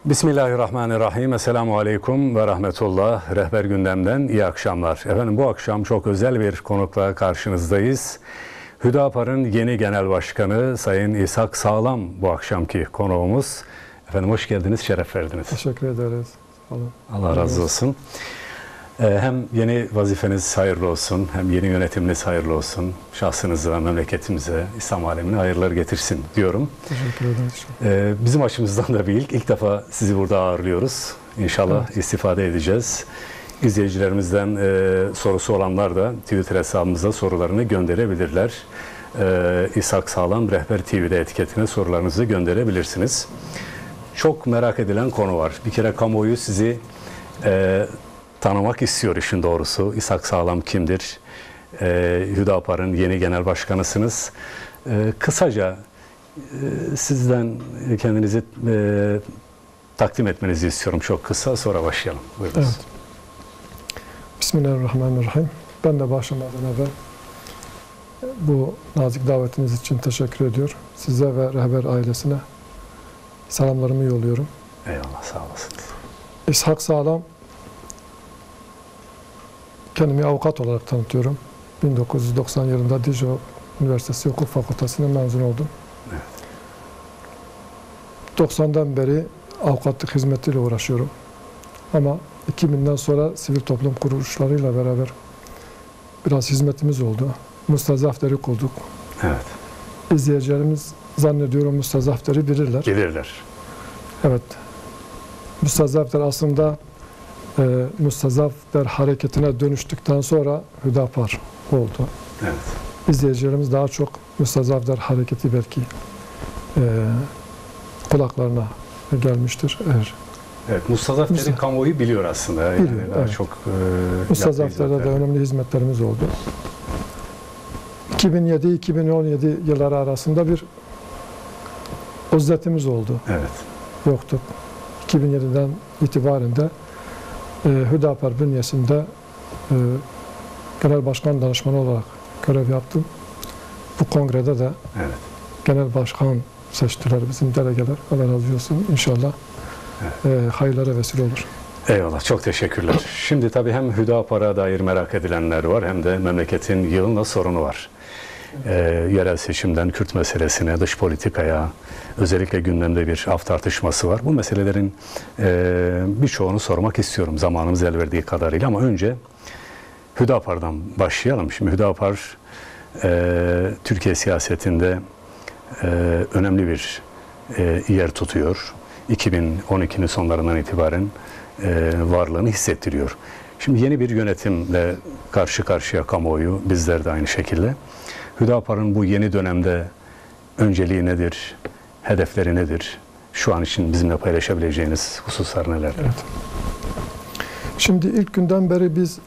Bismillahirrahmanirrahim. Esselamu Aleyküm ve Rahmetullah. Rehber Gündem'den iyi akşamlar. Efendim bu akşam çok özel bir konukla karşınızdayız. Hüdapar'ın yeni genel başkanı Sayın İshak Sağlam bu akşamki konuğumuz. Efendim hoş geldiniz, şeref verdiniz. Teşekkür ederiz. Allah razı olsun. Hem yeni vazifeniz hayırlı olsun, hem yeni yönetiminiz hayırlı olsun. Şahsınıza, memleketimize, İslam alemine hayırlar getirsin diyorum. Teşekkür ederiz. Bizim açımızdan da bir ilk defa sizi burada ağırlıyoruz. İnşallah evet, istifade edeceğiz. İzleyicilerimizden sorusu olanlar da Twitter hesabımıza sorularını gönderebilirler. İshak Sağlam Rehber TV'de etiketine sorularınızı gönderebilirsiniz. Çok merak edilen konu var. Bir kere kamuoyu sizi tanımak istiyor işin doğrusu. İshak Sağlam kimdir? Hüdapar'ın yeni genel başkanısınız. Kısaca sizden kendinizi takdim etmenizi istiyorum çok kısa. Sonra başlayalım. Buyurunuz. Evet. Bismillahirrahmanirrahim. Ben de başlamadan evvel bu nazik davetiniz için teşekkür ediyor. Size ve Rehber ailesine selamlarımı yolluyorum. Eyvallah, sağ olasınız. İshak Sağlam, kendimi avukat olarak tanıtıyorum. 1990 yılında Dicle Üniversitesi Hukuk Fakültesi'ne mezun oldum. Evet. 90'dan beri avukatlık hizmetiyle uğraşıyorum. Ama 2000'den sonra sivil toplum kuruluşlarıyla beraber biraz hizmetimiz oldu. Mustazafteri kurduk. Evet. İzleyicilerimiz zannediyorum Mustazafteri bilirler. Bilirler. Evet. Mustazafter aslında Mustazafter hareketine dönüştükten sonra Hüdapar oldu. Evet. İzleyicilerimiz daha çok Mustazafter hareketi belki kulaklarına gelmiştir. Evet, Mustazafter'i kamuoyu biliyor aslında. Yani biliyor, daha evet. çok Mustazafter'de de önemli hizmetlerimiz oldu. 2007-2017 yılları arasında bir uzletimiz oldu. Evet. Yoktuk. 2007'den itibaren de Hüdapar bünyesinde genel başkan danışmanı olarak görev yaptım. Bu kongrede de Evet. genel başkan seçtiler bizim delegeler. Allah razı olsun. İnşallah hayırlara vesile olur. Eyvallah, çok teşekkürler. Şimdi tabii hem Hüdapar'a dair merak edilenler var, hem de memleketin yığınla sorunu var. Yerel seçimden Kürt meselesine, dış politikaya, özellikle gündemde bir af tartışması var. Bu meselelerin birçoğunu sormak istiyorum zamanımız el verdiği kadarıyla, ama önce Hüdapar'dan başlayalım. Şimdi Hüdapar Türkiye siyasetinde önemli bir yer tutuyor. 2012'nin sonlarından itibaren varlığını hissettiriyor. Şimdi yeni bir yönetimle karşı karşıya kamuoyu, bizler de aynı şekilde. Hüdapar'ın bu yeni dönemde önceliği nedir, hedefleri nedir? Şu an için bizimle paylaşabileceğiniz hususlar nelerdir? Evet. Şimdi ilk günden beri biz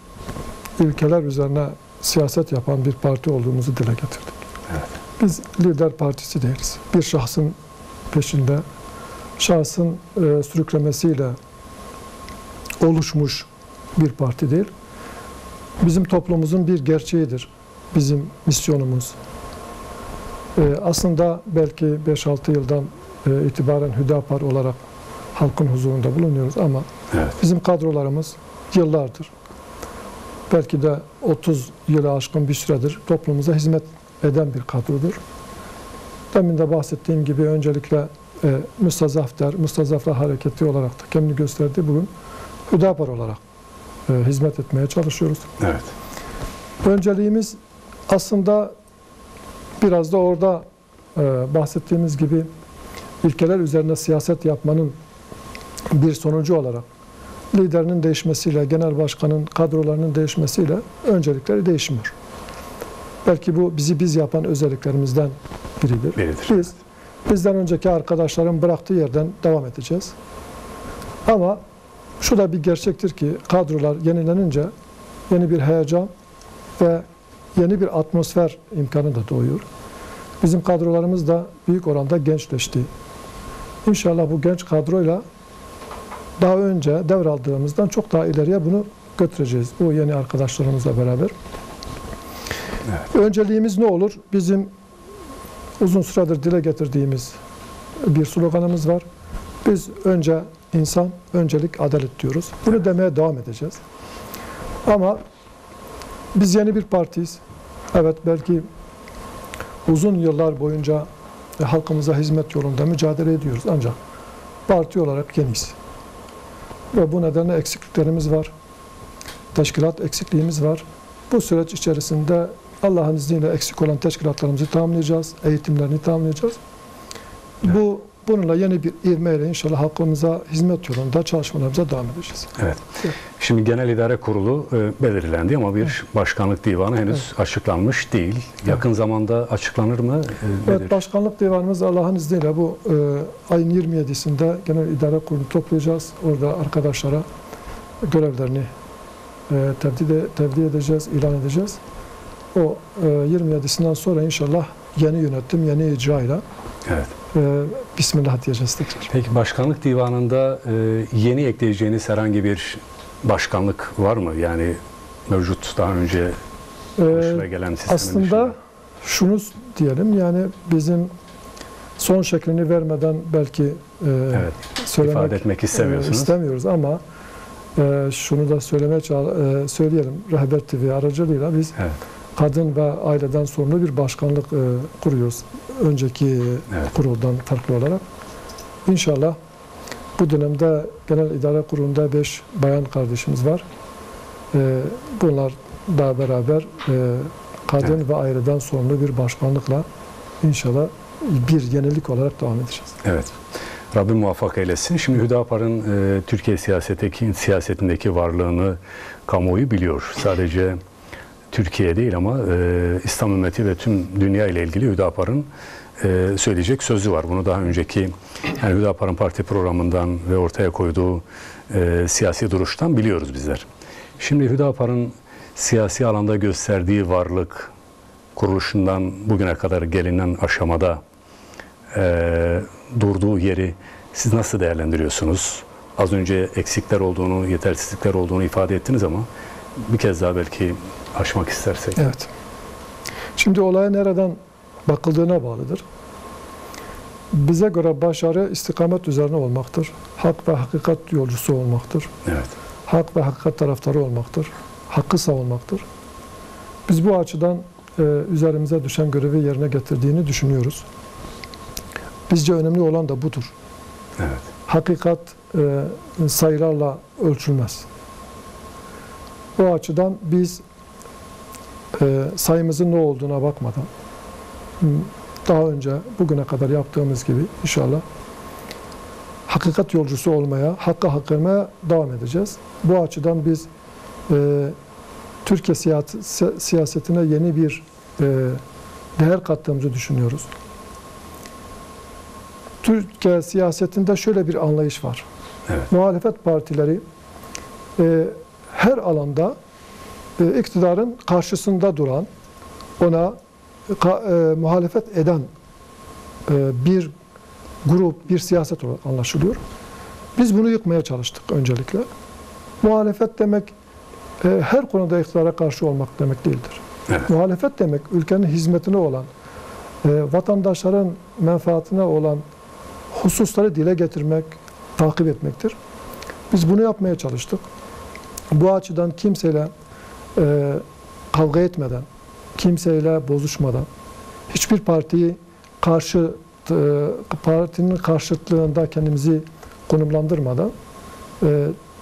ilkeler üzerine siyaset yapan bir parti olduğumuzu dile getirdik. Evet. Biz lider partisi değiliz. Bir şahsın peşinde, şahsın sürüklemesiyle oluşmuş bir parti değil. Bizim toplumumuzun bir gerçeğidir. Bizim misyonumuz. Aslında belki 5-6 yıldan itibaren Hüdapar olarak halkın huzurunda bulunuyoruz ama evet, bizim kadrolarımız yıllardır, belki de 30 yılı aşkın bir süredir toplumumuza hizmet eden bir kadrodur. Demin de bahsettiğim gibi öncelikle Mustazafter hareketi olarak da kendini gösterdi. Bugün Hüdapar olarak hizmet etmeye çalışıyoruz. evet. Önceliğimiz aslında biraz da orada bahsettiğimiz gibi ilkeler üzerine siyaset yapmanın bir sonucu olarak liderinin değişmesiyle, genel başkanın kadrolarının değişmesiyle öncelikleri değişmiyor. Belki bu biz yapan özelliklerimizden biridir. Bizden önceki arkadaşların bıraktığı yerden devam edeceğiz. Ama şu da bir gerçektir ki kadrolar yenilenince yeni bir heyecan ve yeni bir atmosfer imkanı da doğuyor. Bizim kadrolarımız da büyük oranda gençleşti. İnşallah bu genç kadroyla daha önce devraldığımızdan çok daha ileriye bunu götüreceğiz. Bu yeni arkadaşlarımızla beraber. Evet. Önceliğimiz ne olur? Bizim uzun süredir dile getirdiğimiz bir sloganımız var. Biz önce insan, öncelik adalet diyoruz. Bunu demeye devam edeceğiz. Ama biz yeni bir partiyiz. Evet, belki uzun yıllar boyunca halkımıza hizmet yolunda mücadele ediyoruz. Ancak parti olarak yeniyiz. Ve bu nedenle eksikliklerimiz var. Teşkilat eksikliğimiz var. Bu süreç içerisinde Allah'ın izniyle eksik olan teşkilatlarımızı tamamlayacağız. Eğitimlerini tamamlayacağız. Evet. Bununla yeni bir ivmeyle inşallah halkımıza hizmet yolunda çalışmalarımıza devam edeceğiz. Evet. Şimdi Genel İdare Kurulu belirlendi ama bir başkanlık divanı henüz açıklanmış değil. Yakın zamanda açıklanır mı? Evet, başkanlık divanımız Allah'ın izniyle bu ayın 27'sinde Genel İdare Kurulu toplayacağız. Orada arkadaşlara görevlerini tevdi edeceğiz, ilan edeceğiz. O 27'sinden sonra inşallah yeni yönetim, yeni icrayla Evet. Bismillah diyeceğiz tekrar. Peki başkanlık divanında yeni ekleyeceğiniz herhangi bir başkanlık var mı? Yani mevcut daha önce başına gelen sistemin Aslında dışında. şunu diyelim, yani bizim son şeklini vermeden belki Evet. söylemek ifade etmek istemiyorsunuz. istemiyoruz ama şunu da söyleyelim. Rehber TV aracılığıyla biz Evet. kadın ve aileden sorumlu bir başkanlık kuruyoruz. Önceki Evet. kuruldan farklı olarak. İnşallah bu dönemde Genel İdare Kurulu'nda 5 bayan kardeşimiz var. Bunlar da beraber kadın Evet. ve aileden sorumlu bir başkanlıkla inşallah bir yenilik olarak devam edeceğiz. Evet. Rabbim muvaffak eylesin. Şimdi Hüdapar'ın Türkiye siyasetindeki varlığını kamuoyu biliyor. Sadece Türkiye değil ama İslam ümmeti ve tüm dünya ile ilgili Hüdapar'ın söyleyecek sözü var. Bunu daha önceki yani Hüdapar'ın parti programından ve ortaya koyduğu siyasi duruştan biliyoruz bizler. Şimdi Hüdapar'ın siyasi alanda gösterdiği varlık, kuruluşundan bugüne kadar gelinen aşamada durduğu yeri siz nasıl değerlendiriyorsunuz? Az önce eksikler olduğunu, yetersizlikler olduğunu ifade ettiniz ama bir kez daha belki aşmak istersek. Evet. Şimdi olaya nereden bakıldığına bağlıdır. Bize göre başarı istikamet üzerine olmaktır. Hak ve hakikat yolcusu olmaktır. Evet. Hak ve hakikat taraftarı olmaktır. Hakkı savunmaktır. Biz bu açıdan üzerimize düşen görevi yerine getirdiğini düşünüyoruz. Bizce önemli olan da budur. Evet. Hakikat sayılarla ölçülmez. O açıdan biz sayımızın ne olduğuna bakmadan daha önce bugüne kadar yaptığımız gibi inşallah hakikat yolcusu olmaya, hakka hak vermeye devam edeceğiz. Bu açıdan biz Türkiye siyasetine yeni bir değer kattığımızı düşünüyoruz. Türkiye siyasetinde şöyle bir anlayış var. Evet. Muhalefet partileri her alanda iktidarın karşısında duran, ona muhalefet eden bir grup, bir siyaset olarak anlaşılıyor. Biz bunu yıkmaya çalıştık öncelikle. Muhalefet demek her konuda iktidara karşı olmak demek değildir. Evet. Muhalefet demek ülkenin hizmetine olan, vatandaşların menfaatine olan hususları dile getirmek, takip etmektir. Biz bunu yapmaya çalıştık. Bu açıdan kimseyle kavga etmeden, kimseyle bozuşmadan, hiçbir partiyi partinin karşıtlığında kendimizi konumlandırmadan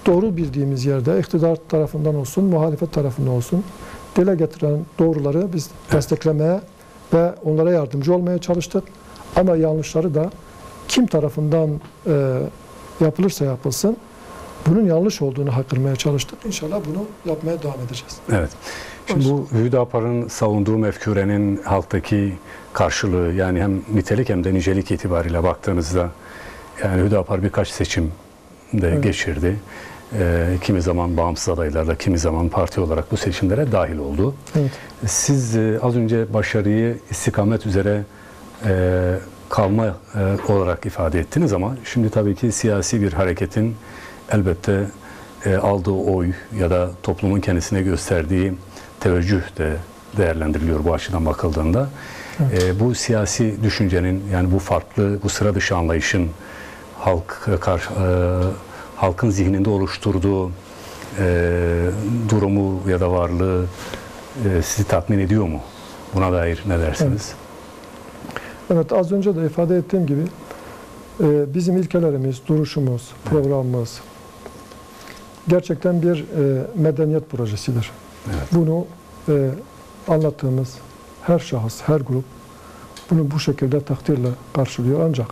doğru bildiğimiz yerde iktidar tarafından olsun, muhalefet tarafından olsun dile getiren doğruları biz desteklemeye ve onlara yardımcı olmaya çalıştık. Ama yanlışları da kim tarafından yapılırsa yapılsın bunun yanlış olduğunu haykırmaya çalıştık. İnşallah bunu yapmaya devam edeceğiz. Evet. Şimdi bu Hüdapar'ın savunduğu mefkurenin halktaki karşılığı yani hem nitelik hem de nicelik itibariyle baktığınızda yani Hüdapar birkaç seçim de geçirdi. Kimi zaman bağımsız adaylarla, kimi zaman parti olarak bu seçimlere dahil oldu. Evet. Siz az önce başarıyı istikamet üzere kalma olarak ifade ettiniz ama şimdi tabii ki siyasi bir hareketin elbette aldığı oy ya da toplumun kendisine gösterdiği teveccüh de değerlendiriliyor bu açıdan bakıldığında. Evet. Bu siyasi düşüncenin yani bu farklı, bu sıra dışı anlayışın halkın zihninde oluşturduğu durumu ya da varlığı sizi tatmin ediyor mu? Buna dair ne dersiniz? Evet, az önce de ifade ettiğim gibi bizim ilkelerimiz, duruşumuz, programımız gerçekten bir medeniyet projesidir. Evet. Bunu anlattığımız her şahıs, her grup bunu bu şekilde takdirle karşılıyor. Ancak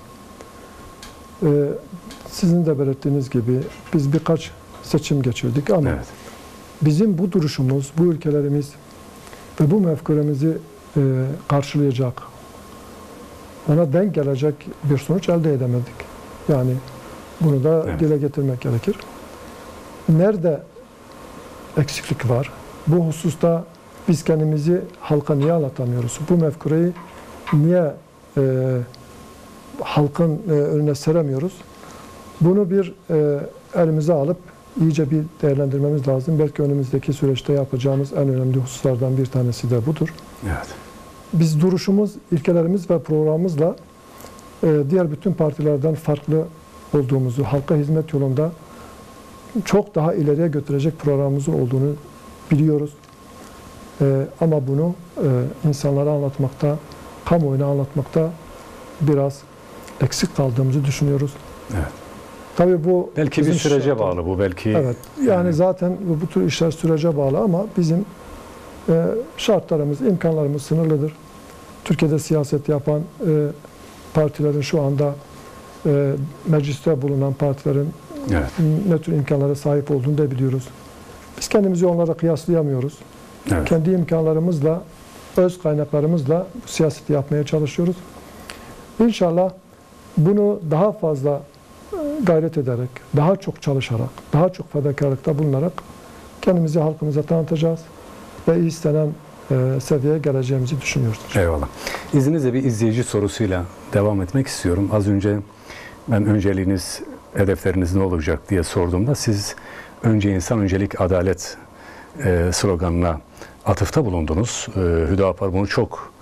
sizin de belirttiğiniz gibi biz birkaç seçim geçirdik ama Evet. bizim bu duruşumuz, bu ülkelerimiz ve bu mefkuremizi karşılayacak, ona denk gelecek bir sonuç elde edemedik. Yani bunu da Evet. dile getirmek gerekir. Nerede eksiklik var? Bu hususta biz kendimizi halka niye anlatamıyoruz? Bu mefkureyi niye halkın önüne seremiyoruz? Bunu bir elimize alıp iyice bir değerlendirmemiz lazım. Belki önümüzdeki süreçte yapacağımız en önemli hususlardan bir tanesi de budur. Evet. Biz duruşumuz, ilkelerimiz ve programımızla diğer bütün partilerden farklı olduğumuzu, halka hizmet yolunda çok daha ileriye götürecek programımızın olduğunu biliyoruz. Ama bunu insanlara anlatmakta, kamuoyuna anlatmakta biraz eksik kaldığımızı düşünüyoruz. Evet. Tabii bu Belki bir bizim sürece bağlı bu. Belki Evet. Yani zaten bu tür işler sürece bağlı ama bizim şartlarımız, imkanlarımız sınırlıdır. Türkiye'de siyaset yapan partilerin şu anda mecliste bulunan partilerin evet. ne tür imkanlara sahip olduğunu da biliyoruz. Biz kendimizi onlara kıyaslayamıyoruz. Evet. Kendi imkanlarımızla, öz kaynaklarımızla bu siyaseti yapmaya çalışıyoruz. İnşallah bunu daha fazla gayret ederek, daha çok çalışarak, daha çok fedakarlıkta bulunarak kendimizi halkımıza tanıtacağız ve istenen seviyeye geleceğimizi düşünüyoruz. Eyvallah. İzninizle bir izleyici sorusuyla devam etmek istiyorum. Az önce ben önceliğiniz, hedefleriniz ne olacak diye sorduğumda siz önce insan, öncelik adalet sloganına atıfta bulundunuz. Hüdapar bunu çok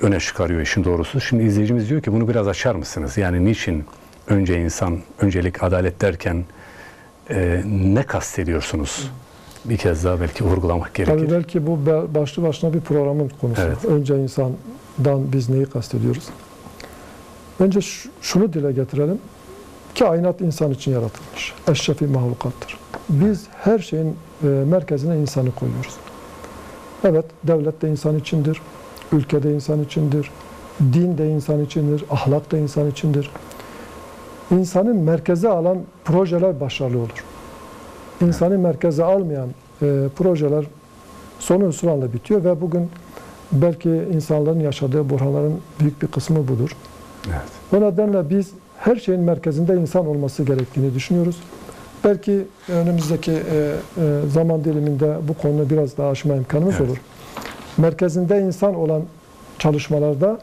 öne çıkarıyor işin doğrusu. Şimdi izleyicimiz diyor ki bunu biraz açar mısınız? Yani niçin önce insan, öncelik adalet derken ne kastediyorsunuz? Bir kez daha belki vurgulamak gerekir. Tabii belki bu başlı başına bir programın konusu. Evet. Önce insandan biz neyi kastediyoruz? Önce şunu dile getirelim. Kainat insan için yaratılmış. Eşrefi mahlukattır. Biz her şeyin merkezine insanı koyuyoruz. Evet, devlet de insan içindir. Ülke de insan içindir. Din de insan içindir. Ahlak da insan içindir. İnsanı merkeze alan projeler başarılı olur. İnsanı merkeze almayan projeler sonu hüsranla bitiyor ve bugün belki insanların yaşadığı buhranların büyük bir kısmı budur. Evet. O nedenle biz her şeyin merkezinde insan olması gerektiğini düşünüyoruz. Belki önümüzdeki zaman diliminde bu konuyu biraz daha aşma imkanımız Evet. olur. Merkezinde insan olan çalışmalarda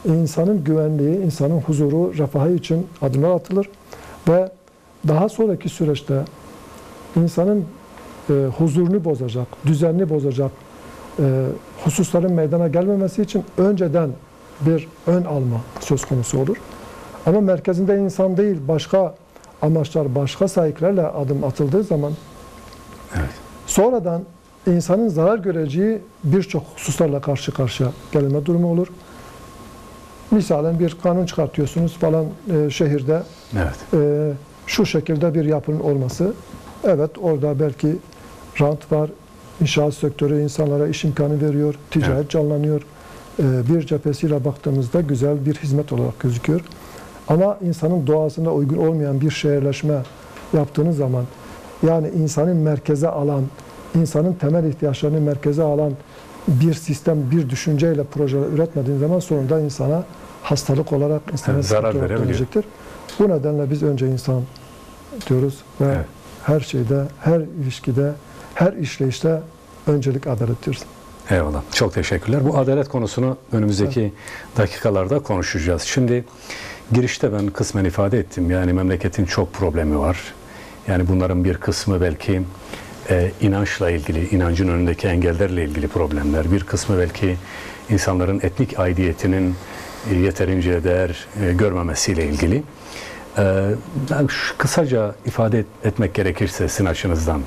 insanın güvenliği, insanın huzuru, refahı için adımlar atılır ve daha sonraki süreçte insanın huzurunu bozacak, düzenini bozacak hususların meydana gelmemesi için önceden bir ön alma söz konusu olur. Ama merkezinde insan değil, başka amaçlar, başka sahiplerle adım atıldığı zaman Evet. sonradan insanın zarar göreceği birçok hususlarla karşı karşıya gelme durumu olur. Misalen bir kanun çıkartıyorsunuz falan şehirde Evet. şu şekilde bir yapının olması. Evet, orada belki rant var, inşaat sektörü insanlara iş imkanı veriyor, ticaret Evet. canlanıyor. Bir cephesiyle baktığımızda güzel bir hizmet olarak gözüküyor. Ama insanın doğasına uygun olmayan bir şehirleşme yaptığınız zaman, yani insanın merkeze alan, insanın temel ihtiyaçlarını merkeze alan bir sistem, bir düşünceyle projeler üretmediğiniz zaman sonunda insana hastalık olarak, insana zarar sıkıntı olarak verebiliyor. dönecektir. Bu nedenle biz önce insan diyoruz ve Evet. her şeyde, her ilişkide, her işleyişte öncelik adalet diyoruz. Eyvallah. Çok teşekkürler. Bu adalet konusunu önümüzdeki dakikalarda konuşacağız. Şimdi girişte ben kısmen ifade ettim. Yani memleketin çok problemi var. Yani bunların bir kısmı belki inançla ilgili, inancın önündeki engellerle ilgili problemler. Bir kısmı belki insanların etnik aidiyetinin yeterince değer görmemesiyle ilgili. Ben kısaca ifade etmek gerekirse sizin açınızdan,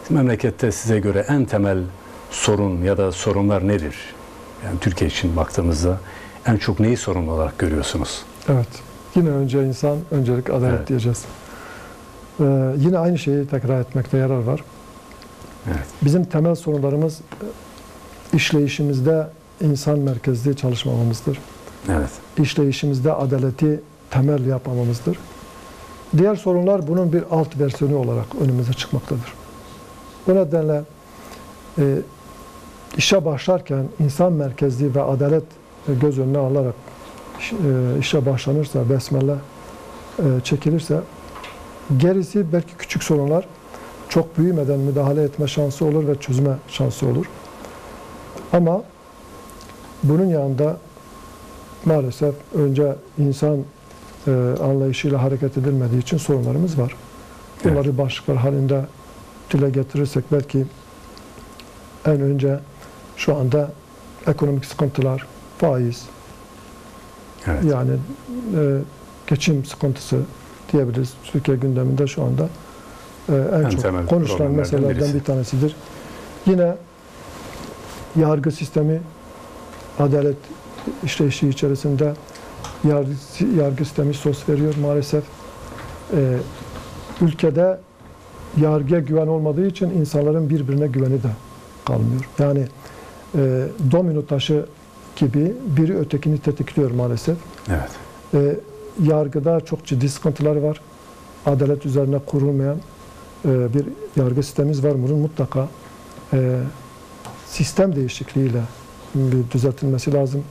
memlekette size göre en temel sorun ya da sorunlar nedir? Yani Türkiye için baktığımızda en çok neyi sorun olarak görüyorsunuz? Evet. Yine önce insan, öncelik adalet Evet. diyeceğiz. Yine aynı şeyi tekrar etmekte yarar var. Evet. Bizim temel sorunlarımız işleyişimizde insan merkezli çalışmamamızdır. Evet. İşleyişimizde adaleti temel yapmamamızdır. Diğer sorunlar bunun bir alt versiyonu olarak önümüze çıkmaktadır. Bu nedenle işe başlarken insan merkezli ve adalet göz önüne alarak işe başlanırsa, besmele çekilirse, gerisi belki küçük sorunlar çok büyümeden müdahale etme şansı olur ve çözme şansı olur. Ama bunun yanında maalesef önce insan anlayışıyla hareket edilmediği için sorunlarımız var. Bunları başlıklar halinde dile getirirsek belki en önce şu anda ekonomik sıkıntılar, faiz, Evet. yani geçim sıkıntısı diyebiliriz. Türkiye gündeminde şu anda en çok konuşulan problemlerden meselelerden birisi. bir tanesidir. Yine yargı sistemi, adalet işleyişi içerisinde yargı sistemi sos veriyor maalesef. Ülkede yargıya güven olmadığı için insanların birbirine güveni de kalmıyor. Yani domino taşı gibi biri ötekini tetikliyor maalesef. Evet. Yargıda çok ciddi sıkıntılar var. Adalet üzerine kurulmayan bir yargı sistemimiz var. Bunun mutlaka sistem değişikliğiyle bir düzeltilmesi lazım.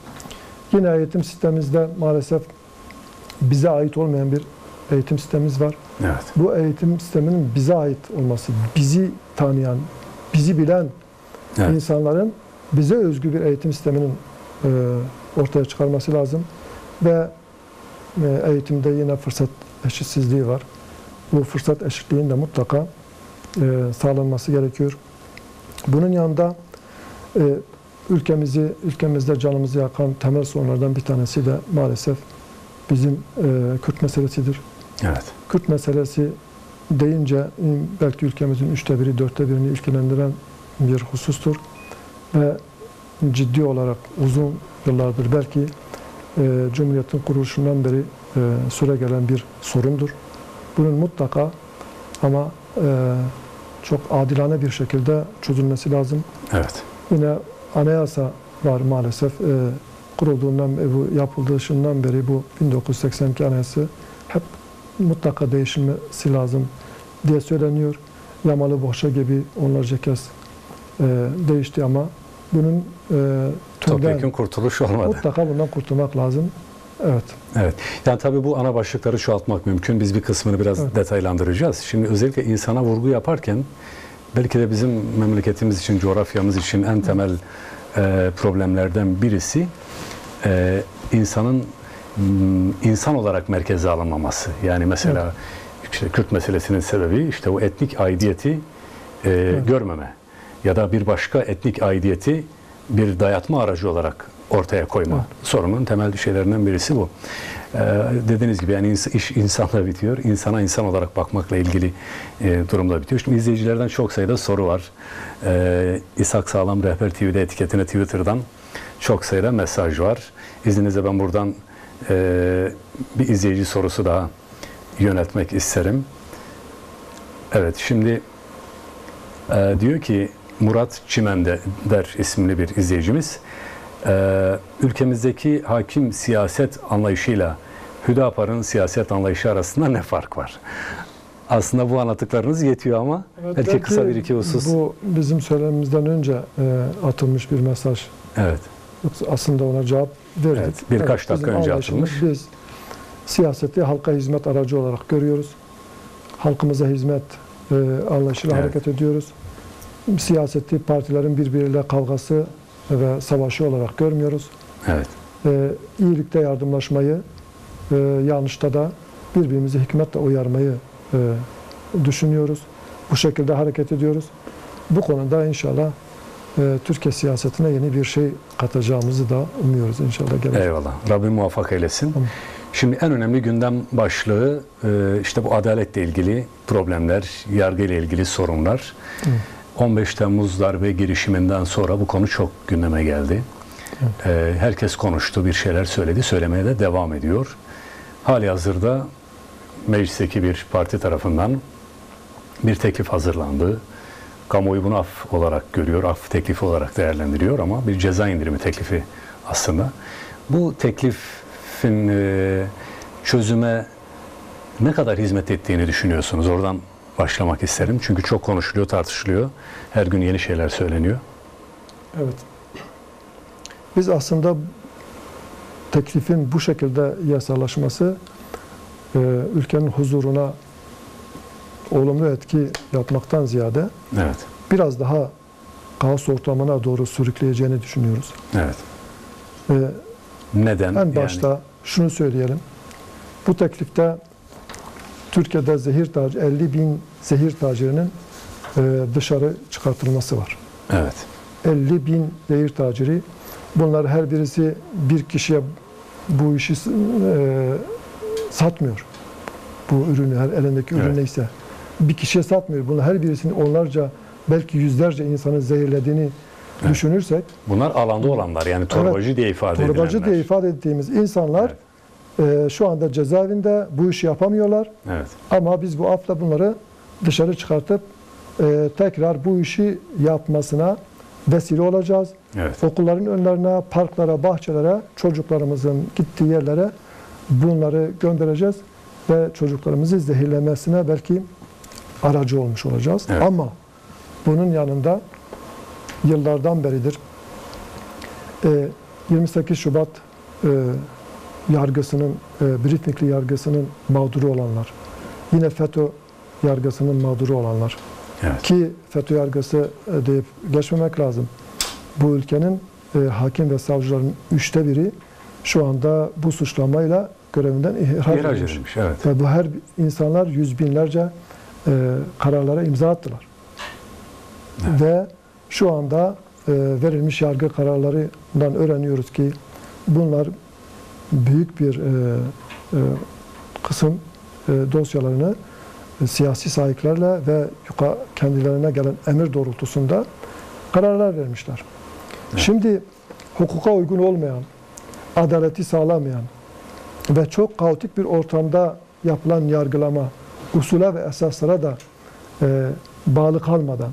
Yine eğitim sistemimizde maalesef bize ait olmayan bir eğitim sistemimiz var. Evet. Bu eğitim sisteminin bize ait olması, bizi tanıyan, bizi bilen Evet. insanların bize özgü bir eğitim sisteminin ortaya çıkarması lazım. Ve eğitimde yine fırsat eşitsizliği var. Bu fırsat eşitliğinin de mutlaka sağlanması gerekiyor. Bunun yanında ülkemizde canımızı yakan temel sorunlardan bir tanesi de maalesef bizim Kürt meselesidir. Evet. Kürt meselesi deyince belki ülkemizin 1/3, 4/1'ini ilgilendiren bir husustur. Ve ciddi olarak uzun yıllardır belki Cumhuriyet'in kuruluşundan beri süregelen bir sorundur. Bunun mutlaka ama çok adilane bir şekilde çözülmesi lazım. Evet. Yine anayasa var maalesef. Kurulduğundan, bu yapıldığından beri bu 1982 anayası hep mutlaka değişilmesi lazım diye söyleniyor. Yamalı bohça gibi onlarca kez değişti ama bunun Topyekun kurtuluş olmadı. mutlaka bundan kurtulmak lazım. Evet. Evet. Yani tabii bu ana başlıkları çoğaltmak mümkün. Biz bir kısmını biraz detaylandıracağız. Şimdi özellikle insana vurgu yaparken belki de bizim memleketimiz için, coğrafyamız için en temel problemlerden birisi insanın insan olarak merkeze alınmaması. Yani mesela işte Kürt meselesinin sebebi işte o etnik aidiyeti görmeme ya da bir başka etnik aidiyeti bir dayatma aracı olarak ortaya koyma. Sorunun temel şeylerinden birisi bu. Dediğiniz gibi yani iş insanla bitiyor. İnsana insan olarak bakmakla ilgili durumda bitiyor. Şimdi izleyicilerden çok sayıda soru var. İshak Sağlam Rehber TV'de etiketine Twitter'dan çok sayıda mesaj var. İzninizle ben buradan bir izleyici sorusu daha yöneltmek isterim. Evet, şimdi diyor ki Murat Çimender isimli bir izleyicimiz, ülkemizdeki hakim siyaset anlayışıyla Hüdapar'ın siyaset anlayışı arasında ne fark var? Aslında bu anlattıklarınız yetiyor ama belki kısa bir iki husus. Bu bizim söylemimizden önce atılmış bir mesaj. Evet. Aslında ona cevap verdik. Evet, birkaç dakika önce atılmış. Biz siyaseti halka hizmet aracı olarak görüyoruz. Halkımıza hizmet anlayışıyla hareket ediyoruz. Siyaseti partilerin birbiriyle kavgası ve savaşı olarak görmüyoruz. Evet. İyilikte yardımlaşmayı, yanlışta da birbirimizi hikmetle uyarmayı düşünüyoruz. Bu şekilde hareket ediyoruz. Bu konuda inşallah Türkiye siyasetine yeni bir şey katacağımızı da umuyoruz inşallah. Eyvallah. Rabbim muvaffak eylesin. Şimdi en önemli gündem başlığı işte bu adaletle ilgili problemler, yargıyla ilgili sorunlar. 15 Temmuz darbe girişiminden sonra bu konu çok gündeme geldi. Herkes konuştu, bir şeyler söyledi, söylemeye de devam ediyor. Halihazırda meclisteki bir parti tarafından bir teklif hazırlandı. Kamuoyu bunu af olarak görüyor, af teklifi olarak değerlendiriyor ama bir ceza indirimi teklifi aslında. Bu teklifin çözüme ne kadar hizmet ettiğini düşünüyorsunuz? Oradan başlamak isterim. Çünkü çok konuşuluyor, tartışılıyor. Her gün yeni şeyler söyleniyor. Evet. Biz aslında teklifin bu şekilde yasalaşması ülkenin huzuruna olumlu etki yapmaktan ziyade Evet. biraz daha kaos ortamına doğru sürükleyeceğini düşünüyoruz. Evet. Neden? En başta şunu söyleyelim. Bu teklifte Türkiye'de 50 bin zehir tacirinin dışarı çıkartılması var. Evet. 50 bin zehir taciri. Bunlar her birisi bir kişiye bu işi satmıyor. Bu ürünü, her elindeki ürün neyse. Bir kişiye satmıyor. Bunlar her birisini onlarca, belki yüzlerce insanın zehirlediğini düşünürsek. Bunlar alanda olanlar, yani torbacı diye ifade edilenler. Torbacı diye ifade ettiğimiz insanlar şu anda cezaevinde, bu işi yapamıyorlar. Evet. Ama biz bu afla bunları dışarı çıkartıp tekrar bu işi yapmasına vesile olacağız. Evet. Okulların önlerine, parklara, bahçelere, çocuklarımızın gittiği yerlere bunları göndereceğiz ve çocuklarımızı zehirlemesine belki aracı olmuş olacağız. Evet. Ama bunun yanında yıllardan beridir 28 Şubat yargısının, briefingli yargısının mağduru olanlar, yine FETÖ yargısının mağduru olanlar, Evet. ki FETÖ yargısı deyip geçmemek lazım. Bu ülkenin hakim ve savcıların 1/3'ü şu anda bu suçlamayla görevinden ihraç edilmiş. Evet. Ve bu her insanlar yüz binlerce kararlara imza attılar. Evet. Ve şu anda verilmiş yargı kararlarından öğreniyoruz ki bunlar büyük bir kısım dosyalarını siyasi sahiplerle ve kendilerine gelen emir doğrultusunda kararlar vermişler. Evet. Şimdi hukuka uygun olmayan, adaleti sağlamayan ve çok kaotik bir ortamda yapılan yargılama, usule ve esaslara da bağlı kalmadan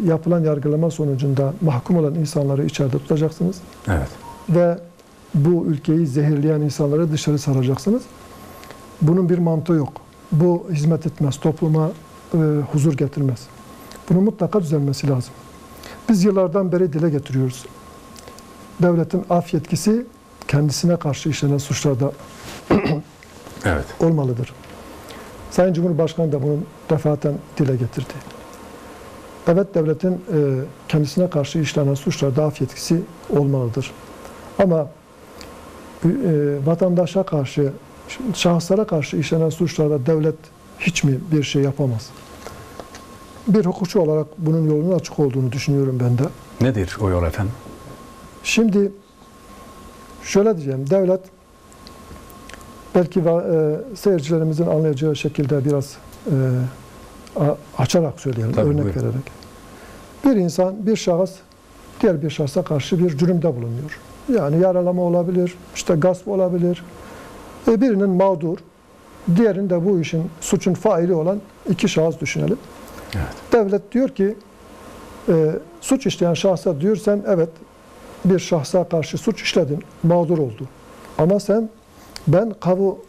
yapılan yargılama sonucunda mahkum olan insanları içeride tutacaksınız. Evet. Ve bu ülkeyi zehirleyen insanları dışarı saracaksınız. Bunun bir mantığı yok. Bu hizmet etmez, topluma huzur getirmez. Bunun mutlaka düzelmesi lazım. Biz yıllardan beri dile getiriyoruz. Devletin af yetkisi kendisine karşı işlenen suçlarda Evet. olmalıdır. Sayın Cumhurbaşkanı da bunu defaten dile getirdi. Evet, devletin kendisine karşı işlenen suçlarda af yetkisi olmalıdır. Ama vatandaşa karşı, şahıslara karşı işlenen suçlarda devlet hiç mi bir şey yapamaz? Bir hukukçu olarak bunun yolunun açık olduğunu düşünüyorum ben de. Nedir o yol efendim? Şimdi şöyle diyeceğim, devlet belki seyircilerimizin anlayacağı şekilde biraz açarak söyleyelim, Tabii, örnek buyurun. vererek. Bir insan, bir şahıs diğer bir şahsa karşı bir cürümde bulunuyor. Yani yaralama olabilir, işte gasp olabilir. Birinin mağdur, diğerinin de bu işin, suçun faili olan iki şahıs düşünelim. Evet. Devlet diyor ki, suç işleyen şahsa diyor, sen evet bir şahsa karşı suç işledin, mağdur oldu. Ama ben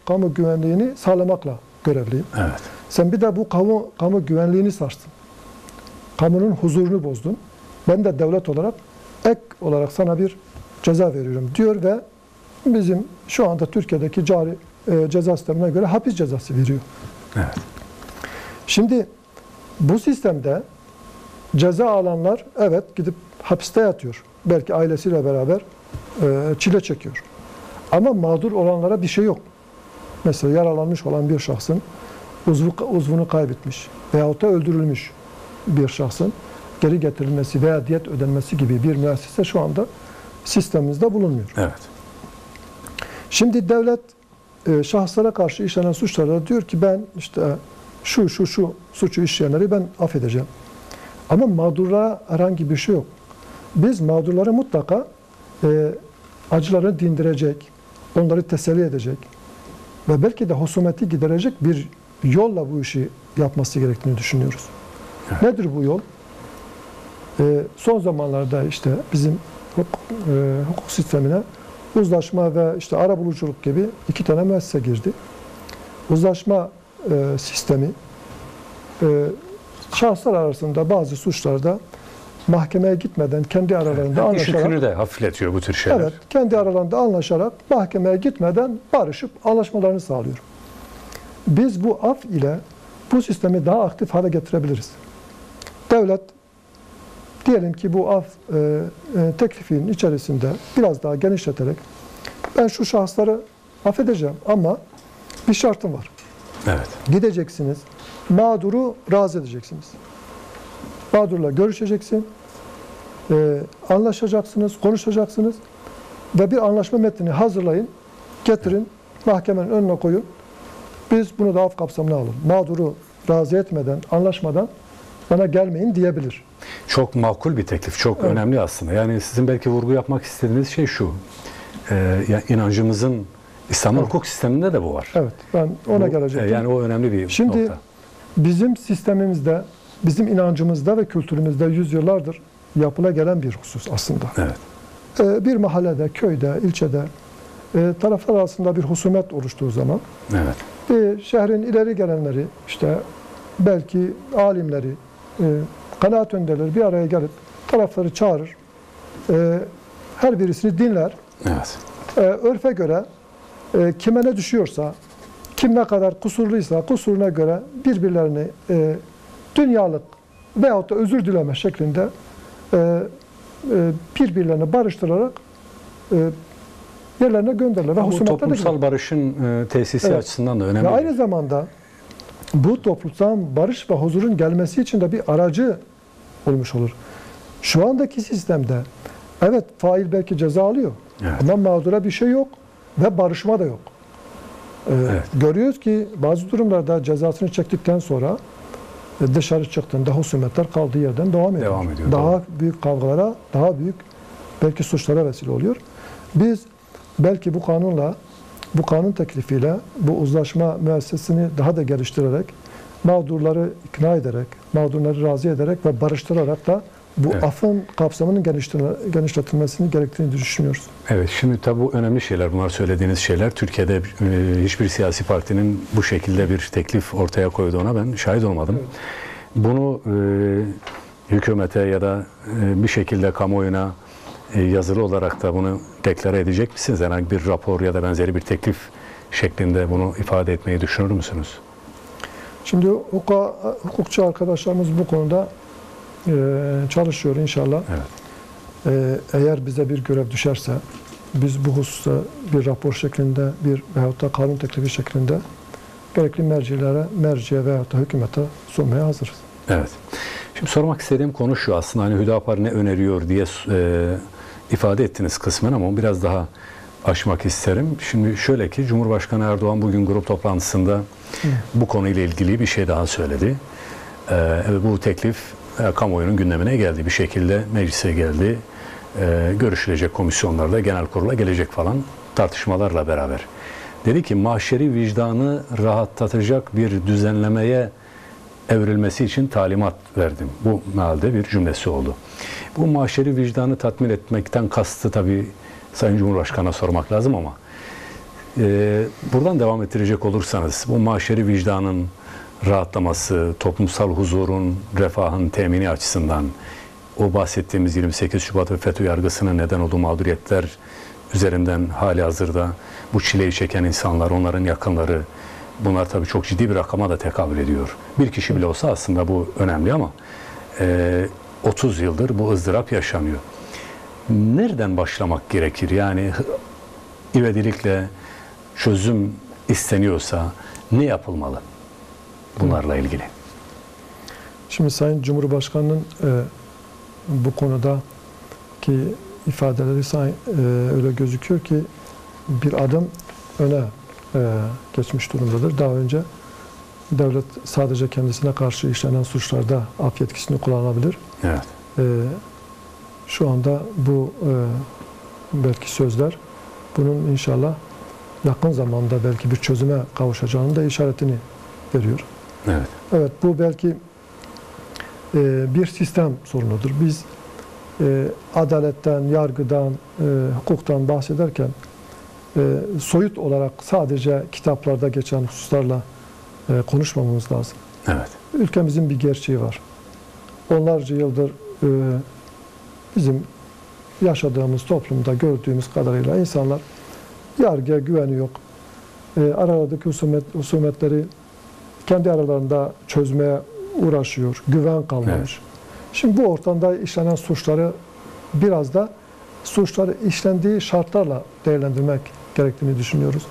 kamu güvenliğini sağlamakla görevliyim. Evet. Sen bir de bu kamu güvenliğini sarstın. Kamunun huzurunu bozdun. Ben de devlet olarak ek olarak sana bir ceza veriyorum diyor ve bizim şu anda Türkiye'deki cari ceza sistemine göre hapis cezası veriyor. Evet. Şimdi bu sistemde ceza alanlar evet gidip hapiste yatıyor. Belki ailesiyle beraber çile çekiyor. Ama mağdur olanlara bir şey yok. Mesela yaralanmış olan bir şahsın uzvunu kaybetmiş veyahut da öldürülmüş bir şahsın geri getirilmesi veya diyet ödenmesi gibi bir müessese şu anda sistemimizde bulunmuyor. Evet. Şimdi devlet şahıslara karşı işlenen suçlarda diyor ki ben işte şu suçu işleyenleri ben affedeceğim. Ama mağdurlara herhangi bir şey yok. Biz mağdurlara mutlaka acılarını dindirecek, onları teselli edecek ve belki de husumeti giderecek bir yolla bu işi yapması gerektiğini düşünüyoruz. Evet. Nedir bu yol? Son zamanlarda işte bizim hukuk sistemine uzlaşma ve işte arabuluculuk gibi 2 tane müessese girdi. Uzlaşma sistemi şahıslar arasında bazı suçlarda mahkemeye gitmeden kendi aralarında İş anlaşarak, yükünü de hafifletiyor bu tür şeyler. evet, kendi aralarında anlaşarak mahkemeye gitmeden barışıp anlaşmalarını sağlıyor. Biz bu af ile bu sistemi daha aktif hale getirebiliriz. Devlet diyelim ki bu af teklifinin içerisinde biraz daha genişleterek ben şu şahısları affedeceğim ama bir şartım var. Evet. Gideceksiniz, mağduru razı edeceksiniz. Mağdurla görüşeceksin, anlaşacaksınız, konuşacaksınız ve bir anlaşma metnini hazırlayın, getirin, mahkemenin önüne koyun. Biz bunu da af kapsamına alalım. Mağduru razı etmeden, anlaşmadan bana gelmeyin diyebilir. Çok makul bir teklif, çok önemli aslında. Yani sizin belki vurgu yapmak istediğiniz şey şu, yani inancımızın, İslam'ın hukuk sisteminde de bu var. Evet, ben ona gelecektim. Yani o önemli bir Şimdi nokta. bizim sistemimizde, bizim inancımızda ve kültürümüzde yüzyıllardır yapıla gelen bir husus aslında. Evet. Bir mahallede, köyde, ilçede taraflar arasında bir husumet oluştuğu zaman Evet. şehrin ileri gelenleri, işte belki alimleri, kanaat önderleri bir araya gelip tarafları çağırır, her birisini dinler. Evet. Örfe göre kime ne düşüyorsa, kim ne kadar kusurluysa kusuruna göre birbirlerini dünyalık veyahut da özür dileme şeklinde birbirlerini barıştırarak yerlerine gönderirler. Ve Bu toplumsal barışın tesisi açısından da önemli. Ve aynı zamanda bu toplumsal barış ve huzurun gelmesi için de bir aracı olmuş olur. Şu andaki sistemde evet fail belki ceza alıyor Evet. ama mağdura bir şey yok ve barışma da yok. Evet. Görüyoruz ki bazı durumlarda cezasını çektikten sonra dışarı çıktığında husumetler kaldığı yerden devam ediyor. Daha doğru. büyük kavgalara, daha büyük belki suçlara vesile oluyor. Biz belki bu kanunla, bu kanun teklifiyle bu uzlaşma müessesesini daha da geliştirerek, mağdurları ikna ederek, mağdurları razı ederek ve barıştırarak da bu Evet. afın kapsamının genişletilmesini gerektiğini düşünüyoruz. Evet, şimdi tabii bu önemli şeyler, bunlar söylediğiniz şeyler. Türkiye'de hiçbir siyasi partinin bu şekilde bir teklif ortaya koyduğuna ben şahit olmadım. Evet. Bunu hükümete ya da bir şekilde kamuoyuna yazılı olarak da bunu deklare edecek misiniz? Herhangi bir rapor ya da benzeri bir teklif şeklinde bunu ifade etmeyi düşünür müsünüz? Şimdi hukukçu arkadaşlarımız bu konuda çalışıyor inşallah. Evet. Eğer bize bir görev düşerse biz bu hususta bir rapor şeklinde veyahut da kanun teklifi şeklinde gerekli merciye veyahut da hükümete sunmaya hazırız. Evet. Şimdi sormak istediğim konu şu aslında, hani Hüdapar ne öneriyor diye ifade ettiniz kısmen ama biraz daha açmak isterim. Şimdi şöyle ki Cumhurbaşkanı Erdoğan bugün grup toplantısında bu konuyla ilgili bir şey daha söyledi. Bu teklif kamuoyunun gündemine geldi. Bir şekilde meclise geldi. Görüşülecek komisyonlarda genel kurula gelecek falan tartışmalarla beraber. Dedi ki mahşeri vicdanı rahatlatacak bir düzenlemeye evrilmesi için talimat verdim. Bu mealde bir cümlesi oldu. Bu mahşeri vicdanı tatmin etmekten kastı tabii Sayın Cumhurbaşkanı'na sormak lazım ama buradan devam ettirecek olursanız bu mahşeri vicdanın rahatlaması, toplumsal huzurun, refahın temini açısından o bahsettiğimiz 28 Şubat ve FETÖ yargısının neden olduğu mağduriyetler üzerinden hali hazırda bu çileyi çeken insanlar, onların yakınları, bunlar tabii çok ciddi bir rakama da tekabül ediyor. Bir kişi bile olsa aslında bu önemli ama 30 yıldır bu ızdırap yaşanıyor. Nereden başlamak gerekir? Yani ivedilikle çözüm isteniyorsa ne yapılmalı bunlarla ilgili? Şimdi Sayın Cumhurbaşkanı'nın bu konudaki ifadeleri öyle gözüküyor ki bir adım öne geçmiş durumdadır. Daha önce devlet sadece kendisine karşı işlenen suçlarda af yetkisini kullanabilir. Evet. Şu anda bu belki sözler bunun inşallah yakın zamanda belki bir çözüme kavuşacağının da işaretini veriyor. Evet. Evet, bu belki bir sistem sorunudur. Biz adaletten, yargıdan, hukuktan bahsederken soyut olarak sadece kitaplarda geçen hususlarla konuşmamamız lazım. Evet. Ülkemizin bir gerçeği var. Onlarca yıldır bizim yaşadığımız toplumda gördüğümüz kadarıyla insanlar yargıya güveni yok. Aralardaki husumetleri kendi aralarında çözmeye uğraşıyor. Güven kalmamış. Evet. Şimdi bu ortamda işlenen suçları biraz da suçları işlendiği şartlarla değerlendirmek gerektiğini düşünüyoruz.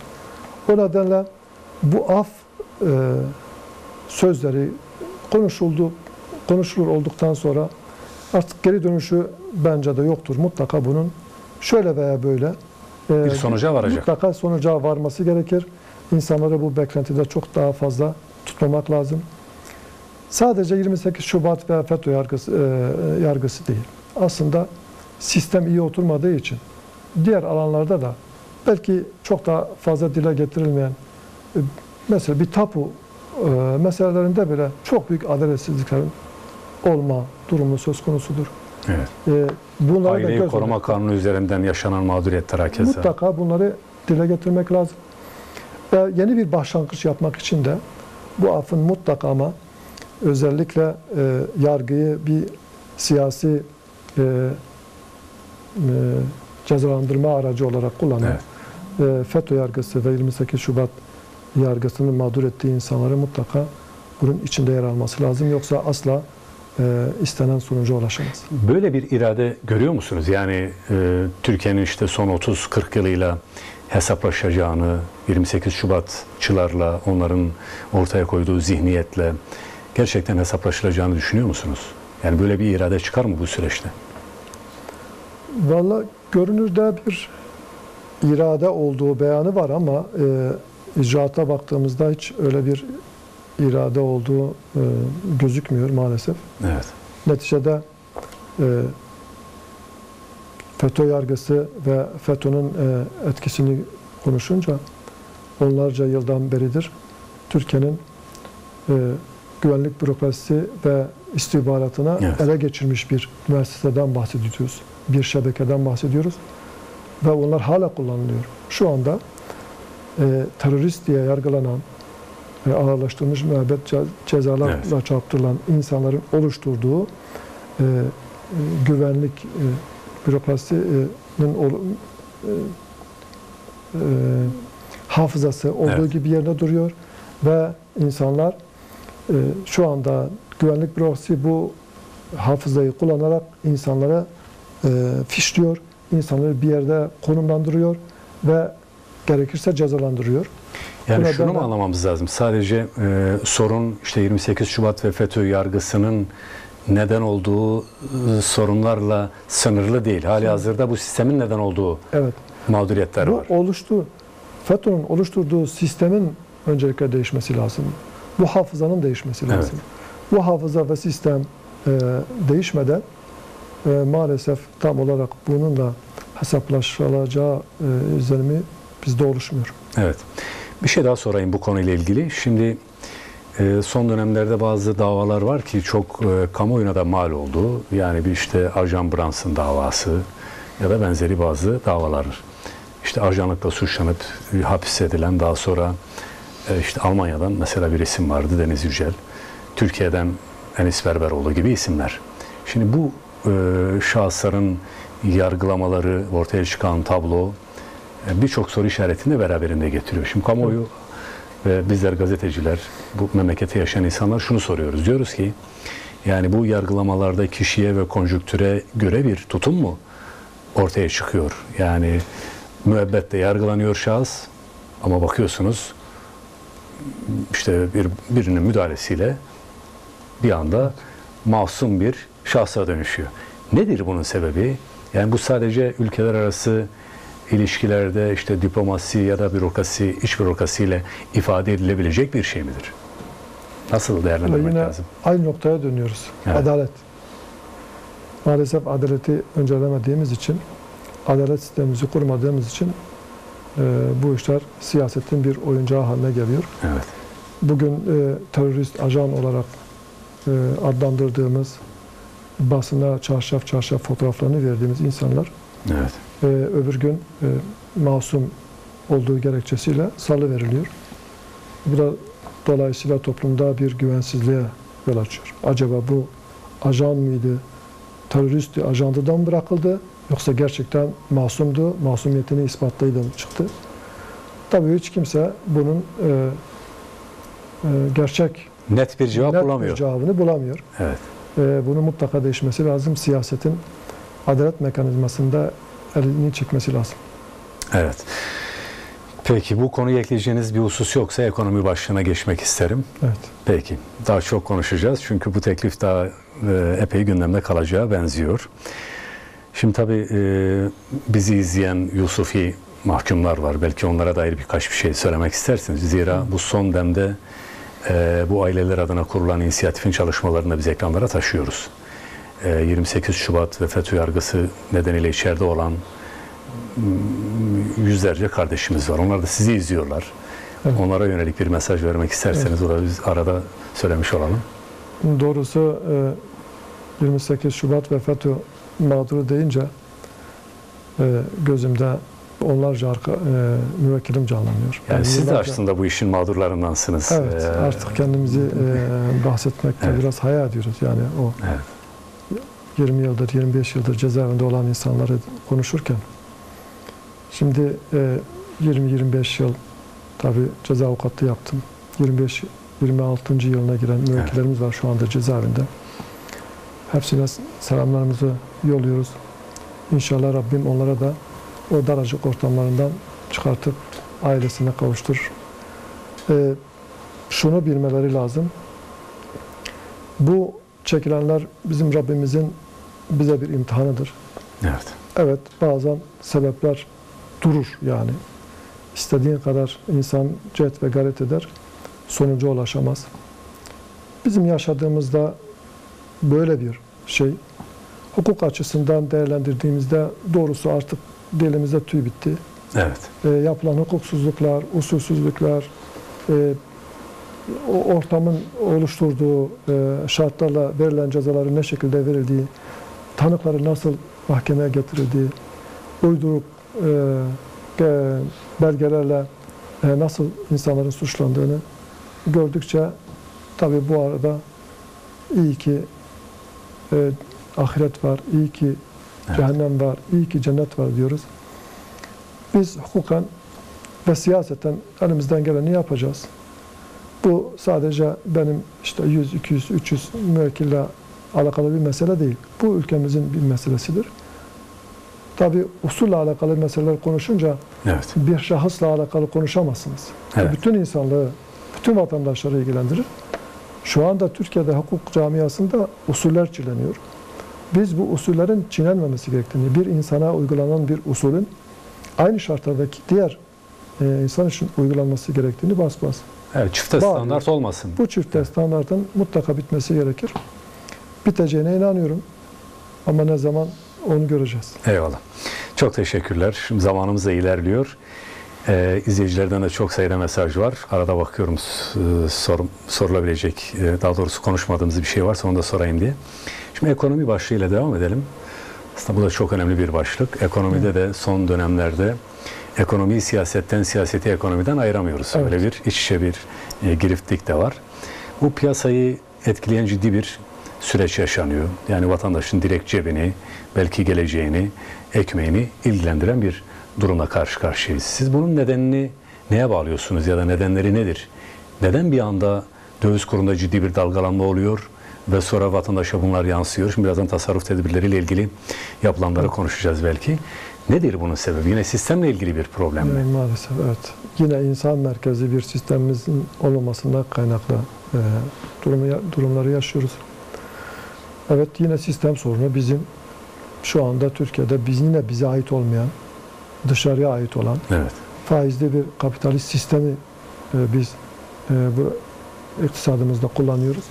O nedenle bu af sözleri konuşulur olduktan sonra artık geri dönüşü bence de yoktur. Mutlaka bunun şöyle veya böyle Bir sonuca varacak. mutlaka sonuca varması gerekir. İnsanları bu beklentide çok daha fazla tutmamak lazım. Sadece 28 Şubat ve FETÖ yargısı değil. Aslında sistem iyi oturmadığı için diğer alanlarda da belki çok daha fazla dile getirilmeyen mesela bir tapu meselelerinde bile çok büyük adaletsizliklerin olma durumu söz konusudur. Evet. Bunları da Aileyi göz koruma önünde- kanunu üzerinden yaşanan mağduriyetler hakeza. Mutlaka bunları dile getirmek lazım. Ve yeni bir başlangıç yapmak için de bu affın mutlaka ama özellikle yargıyı bir siyasi cezalandırma aracı olarak kullanan FETÖ yargısı ve 28 Şubat yargısının mağdur ettiği insanları mutlaka bunun içinde yer alması lazım. Yoksa asla istenen sonuca ulaşamaz. Böyle bir irade görüyor musunuz? Yani Türkiye'nin işte son 30-40 yılıyla hesaplaşacağını, 28 Şubatçılarla, onların ortaya koyduğu zihniyetle gerçekten hesaplaşılacağını düşünüyor musunuz? Yani böyle bir irade çıkar mı bu süreçte? Vallahi görünürde bir irade olduğu beyanı var ama icraata baktığımızda hiç öyle bir irade olduğu gözükmüyor maalesef. Evet. Neticede FETÖ yargısı ve FETÖ'nün etkisini konuşunca onlarca yıldan beridir Türkiye'nin güvenlik bürokrasisi ve istihbaratına Evet. ele geçirmiş bir müesseseden bahsediyoruz. Bir şebekeden bahsediyoruz. Ve onlar hala kullanılıyor. Şu anda terörist diye yargılanan ağırlaştırılmış müebbet cezalarla Evet. çarptırılan insanların oluşturduğu güvenlik bürokrasinin hafızası olduğu Evet. gibi yerine duruyor ve insanlar şu anda güvenlik bürokrasisi bu hafızayı kullanarak insanlara fişliyor, insanları bir yerde konumlandırıyor ve gerekirse cezalandırıyor. Yani Burada şunu mu ben- anlamamız lazım? Sadece sorun işte 28 Şubat ve FETÖ yargısının neden olduğu sorunlarla sınırlı değil. Halihazırda bu sistemin neden olduğu Evet. mağduriyetler Bu var. FETÖ'nün oluşturduğu sistemin öncelikle değişmesi lazım. Bu hafızanın değişmesi lazım. Evet. Bu hafıza ve sistem değişmeden maalesef tam olarak bunun da hesaplaşılacağı izlenimi bizde oluşmuyor. Evet. Bir şey daha sorayım bu konuyla ilgili. Şimdi son dönemlerde bazı davalar var ki çok kamuoyuna da mal oldu. Yani bir işte Ajan Brunson davası ya da benzeri bazı davalar. İşte ajanlıkla suçlanıp hapis edilen, daha sonra işte Almanya'dan mesela bir isim vardı, Deniz Yücel. Türkiye'den Enis Berberoğlu gibi isimler. Şimdi bu şahısların yargılamaları, ortaya çıkan tablo birçok soru işaretini de beraberinde getiriyor. Şimdi kamuoyu ve bizler gazeteciler, bu memlekette yaşayan insanlar şunu soruyoruz. Diyoruz ki yani bu yargılamalarda kişiye ve konjüktüre göre bir tutum mu ortaya çıkıyor? Yani müebbette yargılanıyor şahıs ama bakıyorsunuz işte birinin müdahalesiyle bir anda masum bir şahsa dönüşüyor. Nedir bunun sebebi? Yani bu sadece ülkeler arası ilişkilerde işte diplomasi ya da bürokrasi, iç bürokrasiyle ifade edilebilecek bir şey midir? Nasıl değerlendirmek yine lazım? aynı noktaya dönüyoruz. Evet. Adalet. Maalesef adaleti öncelemediğimiz için, adalet sistemimizi kurmadığımız için bu işler siyasetin bir oyuncağı haline geliyor. Evet. Bugün terörist ajan olarak adlandırdığımız, basına çarşaf çarşaf fotoğraflarını verdiğimiz insanlar Evet. öbür gün masum olduğu gerekçesiyle salıveriliyor. Bu da dolayısıyla toplumda bir güvensizliğe yol açıyor. Acaba bu ajan mıydı, teröristti, ajandıdan mı bırakıldı, yoksa gerçekten masumdu, masumiyetini ispatlıydı mı çıktı? Tabii hiç kimse bunun gerçek, Net bir cevap net bulamıyor. bir cevabını bulamıyor. Evet. Bunun mutlaka değişmesi lazım. Siyasetin adalet mekanizmasında elini çekmesi lazım. Evet. Peki bu konuya ekleyeceğiniz bir husus yoksa ekonomi başlığına geçmek isterim. Evet. Peki. Daha çok konuşacağız çünkü bu teklif daha epey gündemde kalacağı benziyor. Şimdi tabii bizi izleyen Yusufi mahkumlar var. Belki onlara dair birkaç bir şey söylemek istersiniz. Zira bu son demde bu aileler adına kurulan inisiyatifin çalışmalarını da biz ekranlara taşıyoruz. 28 Şubat ve FETÖ yargısı nedeniyle içeride olan yüzlerce kardeşimiz var. Onlar da sizi izliyorlar. Evet. Onlara yönelik bir mesaj vermek isterseniz o da biz arada söylemiş olalım. Doğrusu 28 Şubat ve FETÖ mağduru deyince gözümde onlarca müvekkilim canlanıyor. Yani siz de yıllarca- aslında bu işin mağdurlarındansınız. Evet, artık kendimizi bahsetmekte Evet. biraz hayal ediyoruz. Yani o Evet. 20 yıldır, 25 yıldır cezaevinde olan insanları konuşurken şimdi 20-25 yıl tabii ceza avukatlığı yaptım. 25-26. yılına giren müvekkillerimiz var şu anda cezaevinde. Hepsine selamlarımızı yolluyoruz. İnşallah Rabbim onlara da o daracık ortamlarından çıkartıp ailesine kavuşturur. Şunu bilmeleri lazım. Bu çekilenler bizim Rabbimizin bize bir imtihanıdır. Evet. Evet, bazen sebepler durur yani. İstediğin kadar insan cehd ve gayret eder, sonuca ulaşamaz. Bizim yaşadığımızda böyle bir şey. Hukuk açısından değerlendirdiğimizde doğrusu artık dilimizde tüy bitti. Evet. Yapılan hukuksuzluklar, usulsüzlükler, o ortamın oluşturduğu şartlarla verilen cezaların ne şekilde verildiği, tanıkları nasıl mahkemeye getirildiği, uyduruk belgelerle nasıl insanların suçlandığını gördükçe tabii bu arada iyi ki ahiret var, iyi ki cehennem var, iyi ki cennet var diyoruz. Biz hukuken ve siyaseten elimizden geleni yapacağız. Bu sadece benim işte 100, 200, 300 müvekkille alakalı bir mesele değil. Bu ülkemizin bir meselesidir. Tabii usulle alakalı meseleler konuşunca Evet. bir şahısla alakalı konuşamazsınız. Evet. Bütün insanlığı, bütün vatandaşları ilgilendirir. Şu anda Türkiye'de hukuk camiasında usuller çiğneniyor. Biz bu usullerin çiğnenmemesi gerektiğini, bir insana uygulanan bir usulün aynı şartlardaki diğer insan için uygulanması gerektiğini bas bas. Evet, çifte standart olmasın. Bu çifte standartın mutlaka bitmesi gerekir. Biteceğine inanıyorum. Ama ne zaman onu göreceğiz. Eyvallah. Çok teşekkürler. Şimdi zamanımız da ilerliyor. İzleyicilerden de çok sayıda mesaj var. Arada bakıyorum sorulabilecek, daha doğrusu konuşmadığımız bir şey varsa onu da sorayım diye. Şimdi ekonomi başlığıyla devam edelim. Aslında bu da çok önemli bir başlık. Ekonomide de son dönemlerde ekonomiyi siyasetten, siyaseti ekonomiden ayıramıyoruz. Evet. Öyle bir iç içe bir giriftlik de var. Bu piyasayı etkileyen ciddi bir süreç yaşanıyor. Yani vatandaşın direkt cebini, belki geleceğini, ekmeğini ilgilendiren bir durumla karşı karşıyayız. Siz bunun nedenini neye bağlıyorsunuz ya da nedenleri nedir? Neden bir anda döviz kurunda ciddi bir dalgalanma oluyor ve sonra vatandaşa bunlar yansıyor? Şimdi birazdan tasarruf tedbirleriyle ilgili yapılanları konuşacağız belki. Nedir bunun sebebi? Yine sistemle ilgili bir problem mi? Maalesef evet. Yine insan merkezli bir sistemimizin olmamasından kaynaklı durumları yaşıyoruz. Evet, yine sistem sorunu bizim şu anda Türkiye'de yine bize ait olmayan dışarıya ait olan Evet. faizli bir kapitalist sistemi biz bu iktisadımızda kullanıyoruz.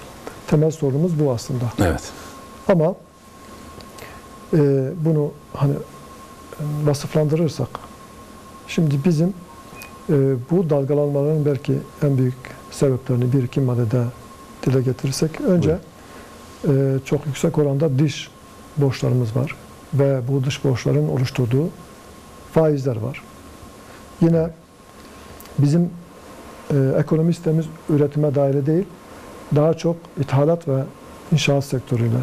Temel sorunumuz bu aslında. Evet. Ama bunu hani vasıflandırırsak, şimdi bizim bu dalgalanmaların belki en büyük sebeplerini bir iki maddede dile getirirsek, önce çok yüksek oranda dış borçlarımız var ve bu dış borçların oluşturduğu faizler var. Yine bizim ekonomi sistemimiz üretime dayalı değil, daha çok ithalat ve inşaat sektörüyle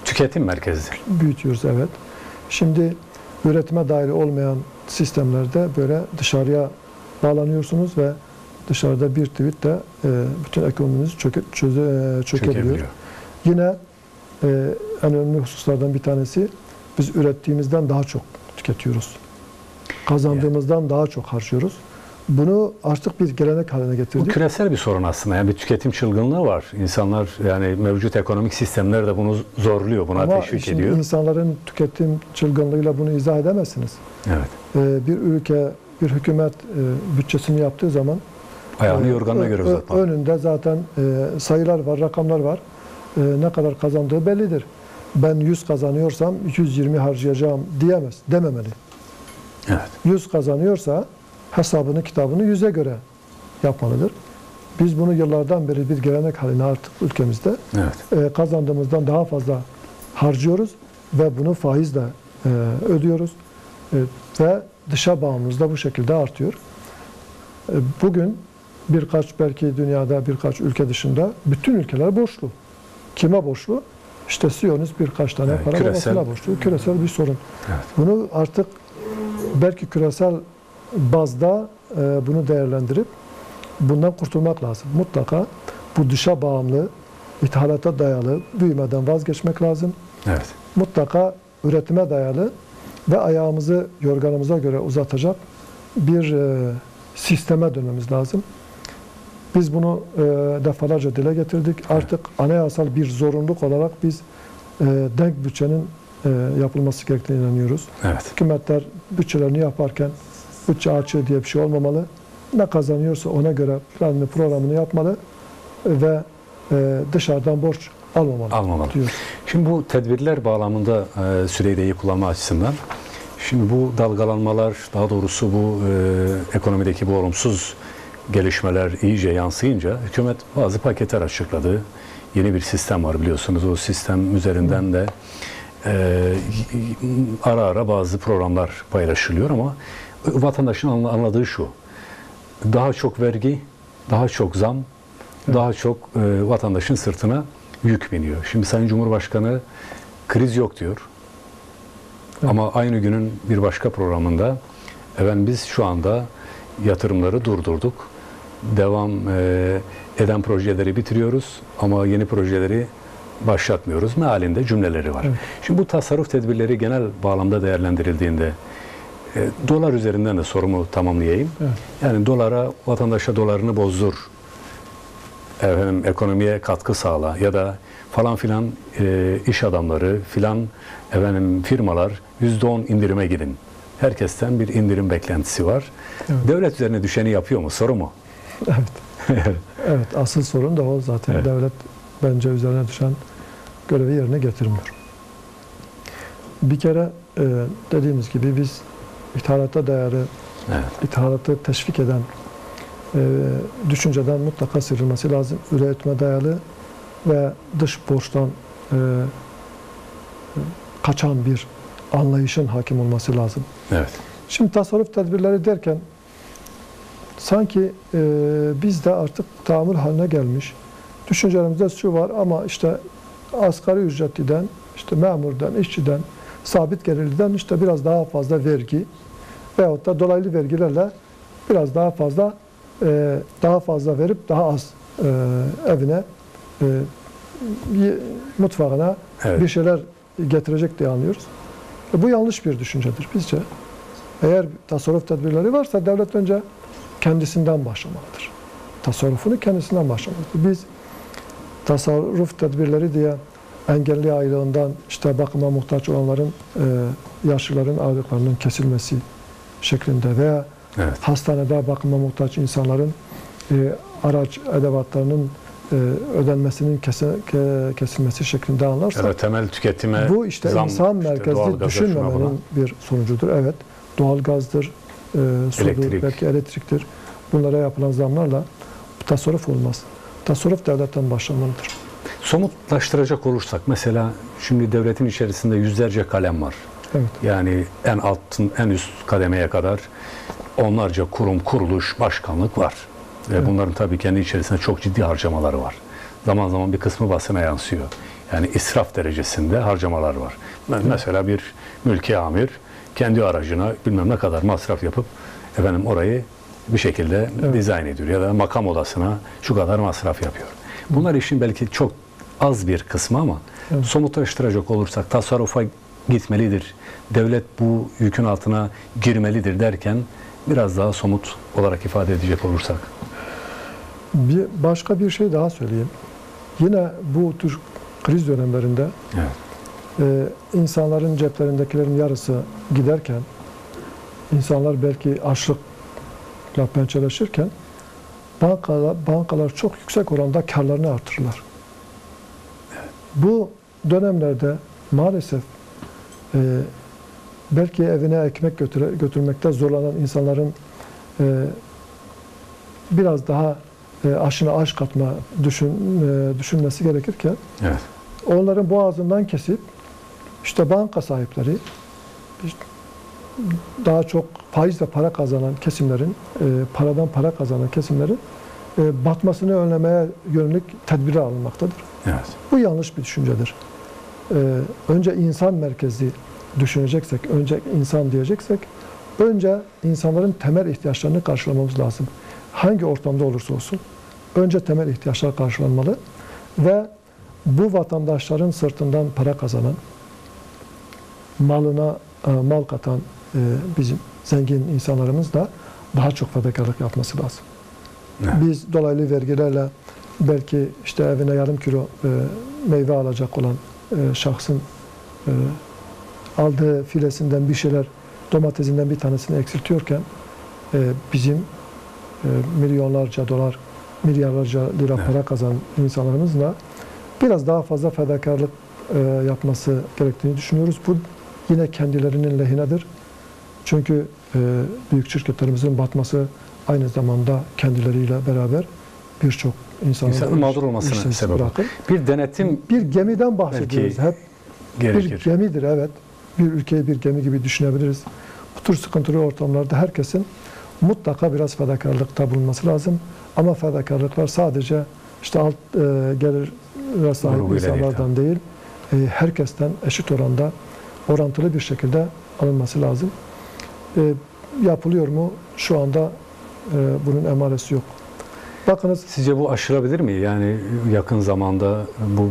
Tüketim merkezidir. büyütüyoruz, evet. Şimdi üretime dayalı olmayan sistemlerde böyle dışarıya bağlanıyorsunuz ve dışarıda bir tweetle bütün ekonominiz çökebiliyor. Yine en önemli hususlardan bir tanesi, biz ürettiğimizden daha çok tüketiyoruz. Kazandığımızdan daha çok harcıyoruz. Bunu artık bir gelenek haline Bu getirdik. küresel bir sorun aslında. Yani bir tüketim çılgınlığı var. İnsanlar, yani mevcut ekonomik sistemler de bunu zorluyor, buna Ama teşvik şimdi ediyor. insanların tüketim çılgınlığıyla bunu izah edemezsiniz. Evet. Bir ülke, bir hükümet bütçesini yaptığı zaman Ayağını yorganına göre uzatmak. önünde zaten sayılar var, rakamlar var. Ne kadar kazandığı bellidir. Ben 100 kazanıyorsam 120 harcayacağım dememeli. Evet. 100 kazanıyorsa hesabını, kitabını 100'e göre yapmalıdır. Biz bunu yıllardan beri bir gelenek haline artık ülkemizde Evet. Kazandığımızdan daha fazla harcıyoruz ve bunu faizle ödüyoruz. Ve dışa bağımlılığımız da bu şekilde artıyor. Bugün belki dünyada birkaç ülke dışında bütün ülkeler borçlu. Kime borçlu? İşte Siyonist birkaç tane Evet, para küresel. babasına borçlu. Küresel bir sorun. Evet. Bunu artık belki küresel bazda bunu değerlendirip bundan kurtulmak lazım. Mutlaka bu dışa bağımlı, ithalata dayalı büyümeden vazgeçmek lazım. Evet. Mutlaka üretime dayalı ve ayağımızı yorganımıza göre uzatacak bir sisteme dönmemiz lazım. Biz bunu defalarca dile getirdik. Artık anayasal bir zorunluluk olarak biz denk bütçenin yapılması gerektiğine inanıyoruz. Evet. Hükümetler bütçelerini yaparken bütçe açığı diye bir şey olmamalı. Ne kazanıyorsa ona göre planını, programını yapmalı ve dışarıdan borç almamalı. Diyoruz. Şimdi bu tedbirler bağlamında süreyi de iyi kullanma açısından, şimdi bu dalgalanmalar, daha doğrusu bu ekonomideki bu olumsuz gelişmeler iyice yansıyınca hükümet bazı paketler açıkladı. Yeni bir sistem var biliyorsunuz. O sistem üzerinden de ara ara bazı programlar paylaşılıyor ama vatandaşın anladığı şu: daha çok vergi, daha çok zam, daha çok vatandaşın sırtına yük biniyor. Şimdi Sayın Cumhurbaşkanı kriz yok diyor. Evet. Ama aynı günün bir başka programında biz şu anda yatırımları durdurduk. Devam eden projeleri bitiriyoruz ama yeni projeleri başlatmıyoruz mealinde cümleleri var. Evet. Şimdi bu tasarruf tedbirleri genel bağlamda değerlendirildiğinde dolar üzerinden de sorumu tamamlayayım. Evet. Yani vatandaşa dolarını bozdur, ekonomiye katkı sağla ya da falan filan iş adamları filan firmalar %10 indirime gidin. Herkesten bir indirim beklentisi var. Evet. Devlet üzerine düşeni yapıyor mu? Soru mu? Evet. Evet, asıl sorun da o zaten. Evet. Devlet bence üzerine düşen görevi yerine getirmiyor. Bir kere dediğimiz gibi biz ithalata dayalı, ithalatı teşvik eden düşünceden mutlaka sıyrılması lazım. Üretime dayalı ve dış borçtan kaçan bir anlayışın hakim olması lazım. Evet. Şimdi tasarruf tedbirleri derken sanki bizde artık tahammül haline gelmiş. Düşüncelerimizde şu var ama işte asgari ücretliden, işte memurdan, işçiden, sabit gelirliden işte biraz daha fazla vergi veyahut da dolaylı vergilerle biraz daha fazla verip daha az evine, mutfağına bir şeyler getirecek diye anlıyoruz. Bu yanlış bir düşüncedir bizce. Eğer tasarruf tedbirleri varsa devlet önce kendisinden başlamalıdır. Tasarrufunu kendisinden başlamalıdır. Biz tasarruf tedbirleri diye engelli aylığından işte bakıma muhtaç olanların, yaşlıların aylıklarının kesilmesi şeklinde veya Evet. hastanede bakıma muhtaç insanların araç edevatlarının ödenmesinin kesilmesi şeklinde Ya anlarsak da temel tüketime bu işte zam, insan işte merkezli doğalgaza, şuna buna. düşünmemenin bir sonucudur. Evet, doğalgazdır, sudur, Elektrik. belki elektriktir. Bunlara yapılan zamlarla tasarruf olmaz. Tasarruf devletten başlamalıdır. Somutlaştıracak olursak mesela şimdi devletin içerisinde yüzlerce kalem var. Evet. Yani en üst kademeye kadar onlarca kurum, kuruluş, başkanlık var. Ve Evet. bunların tabii kendi içerisinde çok ciddi harcamaları var. Zaman zaman bir kısmı basına yansıyor. Yani israf derecesinde harcamalar var. Mesela bir mülki amir kendi aracına bilmem ne kadar masraf yapıp efendim orayı bir şekilde dizayn ediyor. Ya da makam odasına şu kadar masraf yapıyor. Bunlar işin belki çok az bir kısmı ama somutlaştıracak olursak tasarrufa gitmelidir. Devlet bu yükün altına girmelidir derken biraz daha somut olarak ifade edecek olursak. Başka bir şey daha söyleyeyim. Yine bu tür kriz dönemlerinde Evet. insanların ceplerindekilerin yarısı giderken, insanlar belki açlıkla pençeleşirken bankalar çok yüksek oranda karlarını artırırlar. Bu dönemlerde maalesef belki evine ekmek götürmekte zorlanan insanların biraz daha aşına aş katma düşünmesi gerekirken Evet. onların boğazından kesip işte banka sahipleri daha çok faizle para kazanan kesimlerin, paradan para kazanan kesimlerin batmasını önlemeye yönelik tedbirler alınmaktadır. Evet. Bu yanlış bir düşüncedir. Önce insan merkezli düşüneceksek, önce insan diyeceksek, önce insanların temel ihtiyaçlarını karşılamamız lazım. Hangi ortamda olursa olsun, önce temel ihtiyaçlar karşılanmalı ve bu vatandaşların sırtından para kazanan, malına mal katan bizim zengin insanlarımız da daha çok fedakarlık yapması lazım. Evet. Biz dolaylı vergilerle belki işte evine yarım kilo meyve alacak olan şahsın aldığı filesinden bir şeyler, domatesinden bir tanesini eksiltiyorken bizim milyonlarca dolar, milyarlarca lira para kazanan insanlarımızla biraz daha fazla fedakarlık yapması gerektiğini düşünüyoruz. Bu yine kendilerinin lehinedir. Çünkü büyük şirketlerimizin batması aynı zamanda kendileriyle beraber birçok İnsanın mağdur olmasına sebep olur. Bir denetim bir gemiden bahsediyoruz. Hep gerekir. bir gemidir, evet. Bir ülkeyi bir gemi gibi düşünebiliriz. Bu tür sıkıntılı ortamlarda herkesin mutlaka biraz fedakarlıkta bulunması lazım. Ama fedakarlıklar sadece işte alt gelire sahip insanlardan değil, herkesten eşit oranda, orantılı bir şekilde alınması lazım. Yapılıyor mu? Şu anda bunun emaresi yok. Bakınız. Sizce bu aşılabilir mi? Yani yakın zamanda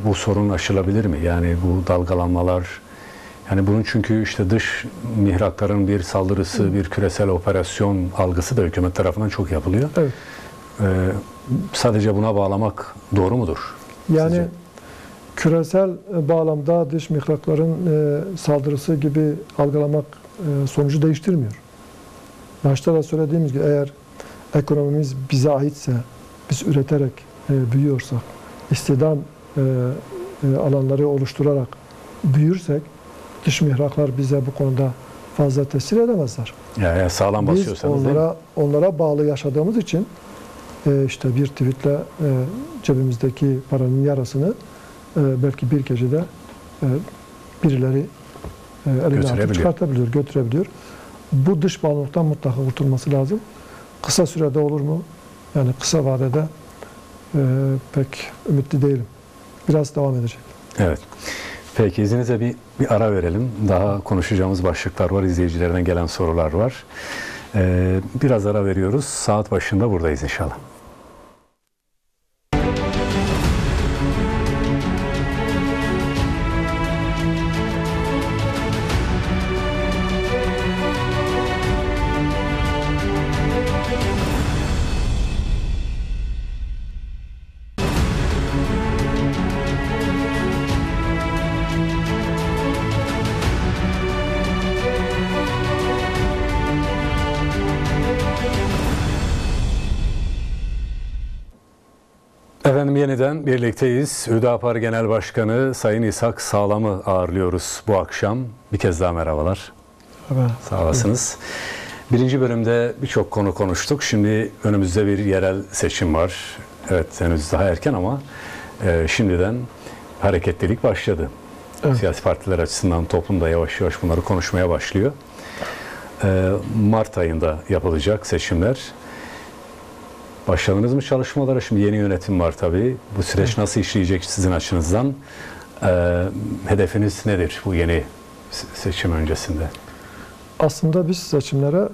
bu sorun aşılabilir mi? Yani bu dalgalanmalar, yani bunun çünkü işte dış mihrakların bir saldırısı, bir küresel operasyon algısı da hükümet tarafından çok yapılıyor. Evet. Sadece buna bağlamak doğru mudur? Yani sizce? Küresel bağlamda dış mihrakların saldırısı gibi algılamak sonucu değiştirmiyor. Başta da söylediğimiz gibi eğer ekonomimiz bize aitse, biz üreterek büyüyorsak, istihdam alanları oluşturarak büyürsek, dış mihraklar bize bu konuda fazla tesir edemezler. Yani sağlam basıyorsanız biz onlara bağlı yaşadığımız için işte bir tweetle cebimizdeki paranın yarısını belki bir gecede birileri eline atıp çıkartabiliyor, götürebiliyor. Bu dış bağımlılıktan mutlaka kurtulması lazım. Kısa sürede olur mu? Yani kısa vadede pek ümitli değilim. Biraz devam edecek. Evet. Peki izninizle bir ara verelim. Daha konuşacağımız başlıklar var. İzleyicilerden gelen sorular var. Biraz ara veriyoruz. Saat başında buradayız inşallah. Efendim yeniden birlikteyiz. Hüdapar Genel Başkanı Sayın İshak Sağlam'ı ağırlıyoruz bu akşam. Bir kez daha merhabalar. Evet. Sağ olasınız. Birinci bölümde birçok konu konuştuk. Şimdi önümüzde bir yerel seçim var. Evet, henüz daha erken ama şimdiden hareketlilik başladı. Evet. Siyasi partiler açısından toplumda yavaş yavaş bunları konuşmaya başlıyor. Mart ayında yapılacak seçimler. Başladınız mı çalışmalara? Şimdi yeni yönetim var tabii. Bu süreç nasıl işleyecek sizin açınızdan? Hedefiniz nedir bu yeni seçim öncesinde? Aslında biz seçimlere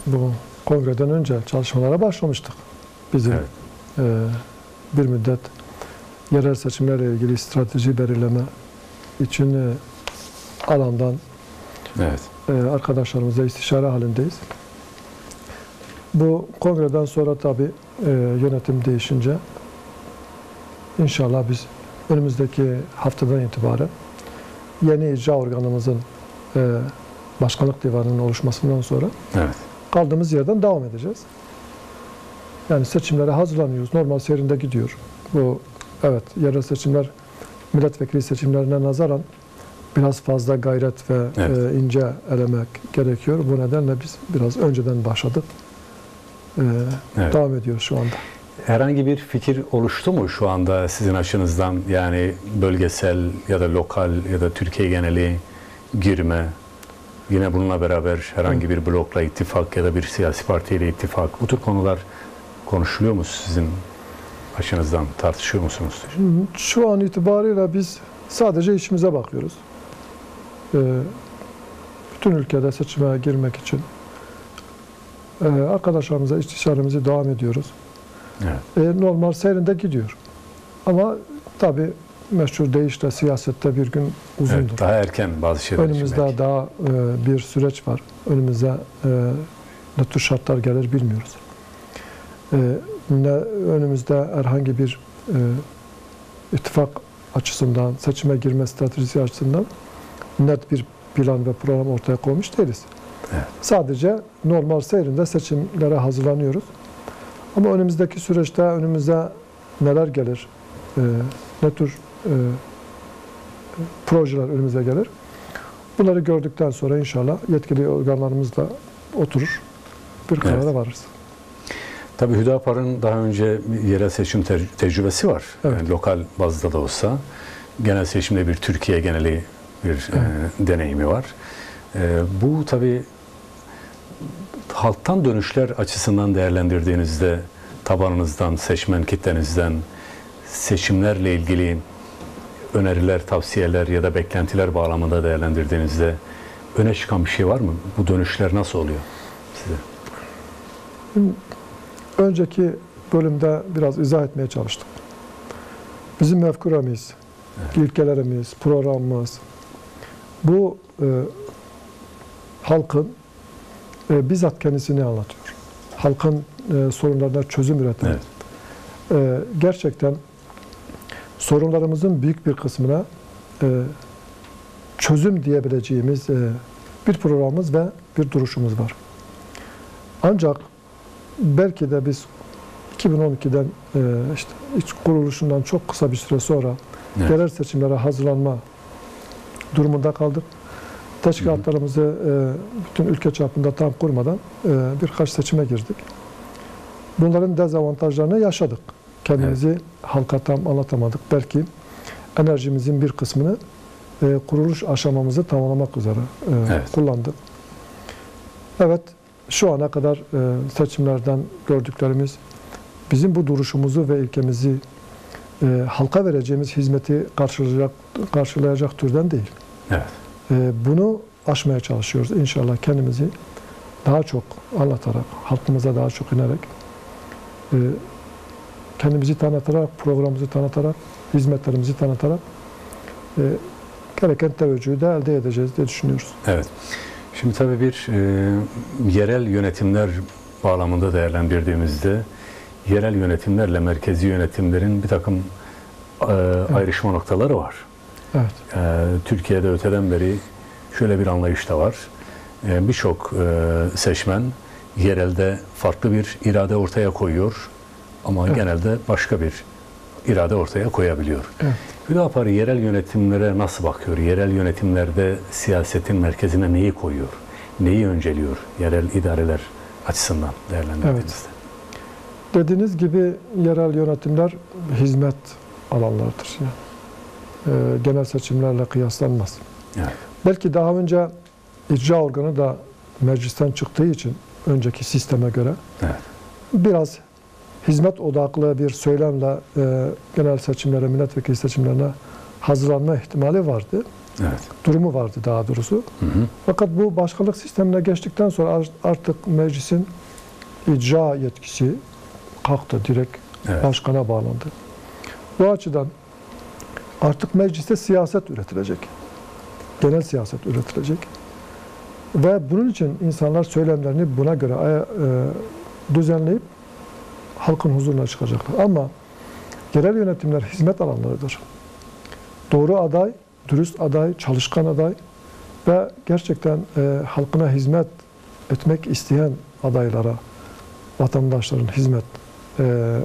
bu kongreden önce çalışmalara başlamıştık. Bizim bir müddet yerel seçimlerle ilgili strateji belirleme için alandan arkadaşlarımızla istişare halindeyiz. Bu kongreden sonra tabii yönetim değişince inşallah biz önümüzdeki haftadan itibaren yeni icra organımızın başkanlık divanının oluşmasından sonra kaldığımız yerden devam edeceğiz. Yani seçimlere hazırlanıyoruz. Normal seyrinde gidiyor. Bu yerel seçimler milletvekili seçimlerine nazaran biraz fazla gayret ve ince elemek gerekiyor. Bu nedenle biz biraz önceden başladık. Devam ediyoruz şu anda. Herhangi bir fikir oluştu mu şu anda sizin açınızdan? Yani bölgesel ya da lokal ya da Türkiye geneli girme, yine bununla beraber herhangi bir blokla ittifak ya da bir siyasi partiyle ittifak, bu tür konular konuşuluyor mu sizin açınızdan? Tartışıyor musunuz? Şu an itibariyle biz sadece işimize bakıyoruz. Bütün ülkede seçime girmek için arkadaşlarımıza istişaremizi devam ediyoruz. Normal seyrinde gidiyor. Ama tabii meşhur deyişle siyasette bir gün uzundur. Evet, daha erken bazı şeyler için önümüzde belki. daha bir süreç var. Önümüze ne tür şartlar gelir bilmiyoruz. Önümüzde herhangi bir ittifak açısından, seçime girme stratejisi açısından net bir plan ve program ortaya koymuş değiliz. Sadece normal seyrinde seçimlere hazırlanıyoruz. Ama önümüzdeki süreçte önümüze neler gelir, ne tür projeler önümüze gelir. Bunları gördükten sonra inşallah yetkili organlarımızla oturur, bir karara varırız. Tabii Hüdapar'ın daha önce yerel seçim tecrübesi var. Yani lokal bazda da olsa. Genel seçimde bir Türkiye geneli bir deneyimi var. Bu tabii halktan dönüşler açısından değerlendirdiğinizde tabanınızdan, seçmen kitlenizden seçimlerle ilgili öneriler, tavsiyeler ya da beklentiler bağlamında değerlendirdiğinizde öne çıkan bir şey var mı? Bu dönüşler nasıl oluyor size? Önceki bölümde biraz izah etmeye çalıştım. Bizim mefkuremiz, ilkelerimiz, programımız bu halkın bizzat kendisini anlatıyor. Halkın sorunlarına çözüm üreten. Gerçekten sorunlarımızın büyük bir kısmına çözüm diyebileceğimiz bir programımız ve bir duruşumuz var. Ancak belki de biz 2012'den işte kuruluşundan çok kısa bir süre sonra yerel seçimlere hazırlanma durumunda kaldık. Teşkilatlarımızı bütün ülke çapında tam kurmadan birkaç seçime girdik. Bunların dezavantajlarını yaşadık. Kendimizi halka tam anlatamadık. Belki enerjimizin bir kısmını kuruluş aşamamızı tamamlamak üzere kullandık. Evet, şu ana kadar seçimlerden gördüklerimiz bizim bu duruşumuzu ve ilkemizi halka vereceğimiz hizmeti karşılayacak türden değil. Bunu aşmaya çalışıyoruz. İnşallah kendimizi daha çok anlatarak, halkımıza daha çok inerek, kendimizi tanıtarak, programımızı tanıtarak, hizmetlerimizi tanıtarak gereken teveccühü de elde edeceğiz diye düşünüyoruz. Evet. Şimdi tabii bir yerel yönetimler bağlamında değerlendirdiğimizde yerel yönetimlerle merkezi yönetimlerin bir takım ayrışma noktaları var. Türkiye'de öteden beri şöyle bir anlayış da var. Birçok seçmen yerelde farklı bir irade ortaya koyuyor ama genelde başka bir irade ortaya koyabiliyor. Evet. Hüdapar yerel yönetimlere nasıl bakıyor? Yerel yönetimlerde siyasetin merkezine neyi koyuyor? Neyi önceliyor yerel idareler açısından değerlendirdiğinizde? Evet. Dediğiniz gibi yerel yönetimler hizmet alanlarıdır. Yani, genel seçimlerle kıyaslanmaz. Evet. Belki daha önce icra organı da meclisten çıktığı için önceki sisteme göre Evet. biraz hizmet odaklı bir söylemle genel seçimlere, milletvekili seçimlerine hazırlanma ihtimali vardı. Evet. Durumu vardı daha doğrusu. Hı hı. Fakat bu başkanlık sistemine geçtikten sonra artık meclisin icra yetkisi kalktı, direkt Evet. başkana bağlandı. Bu açıdan artık mecliste siyaset üretilecek. Genel siyaset üretilecek. Ve bunun için insanlar söylemlerini buna göre düzenleyip halkın huzuruna çıkacaklar. Ama yerel yönetimler hizmet alanlarıdır. Doğru aday, dürüst aday, çalışkan aday ve gerçekten halkına hizmet etmek isteyen adaylara vatandaşların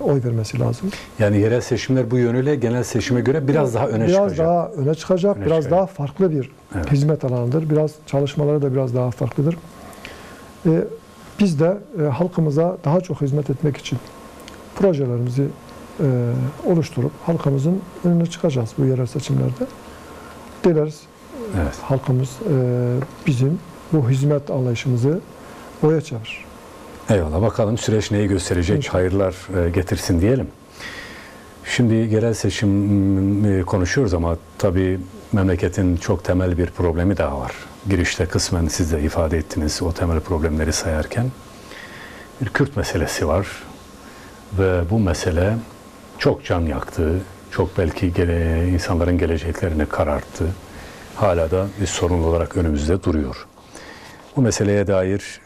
oy vermesi lazım. Yani yerel seçimler bu yönüyle genel seçime göre biraz daha öne çıkacak. Biraz daha öne çıkacak, biraz daha farklı bir hizmet alanıdır. Biraz çalışmaları da biraz daha farklıdır. Biz de halkımıza daha çok hizmet etmek için projelerimizi oluşturup halkımızın önüne çıkacağız bu yerel seçimlerde. Dileriz Evet. halkımız bizim bu hizmet anlayışımızı oya çevirir. Eyvallah. Bakalım süreç neyi gösterecek, İnşallah. hayırlar getirsin diyelim. Şimdi yerel seçim konuşuyoruz ama tabii memleketin çok temel bir problemi daha var. Girişte kısmen siz de ifade ettiniz o temel problemleri sayarken. Bir Kürt meselesi var ve bu mesele çok can yaktı, çok belki insanların geleceklerini kararttı. Hala da bir sorun olarak önümüzde duruyor. Bu meseleye dair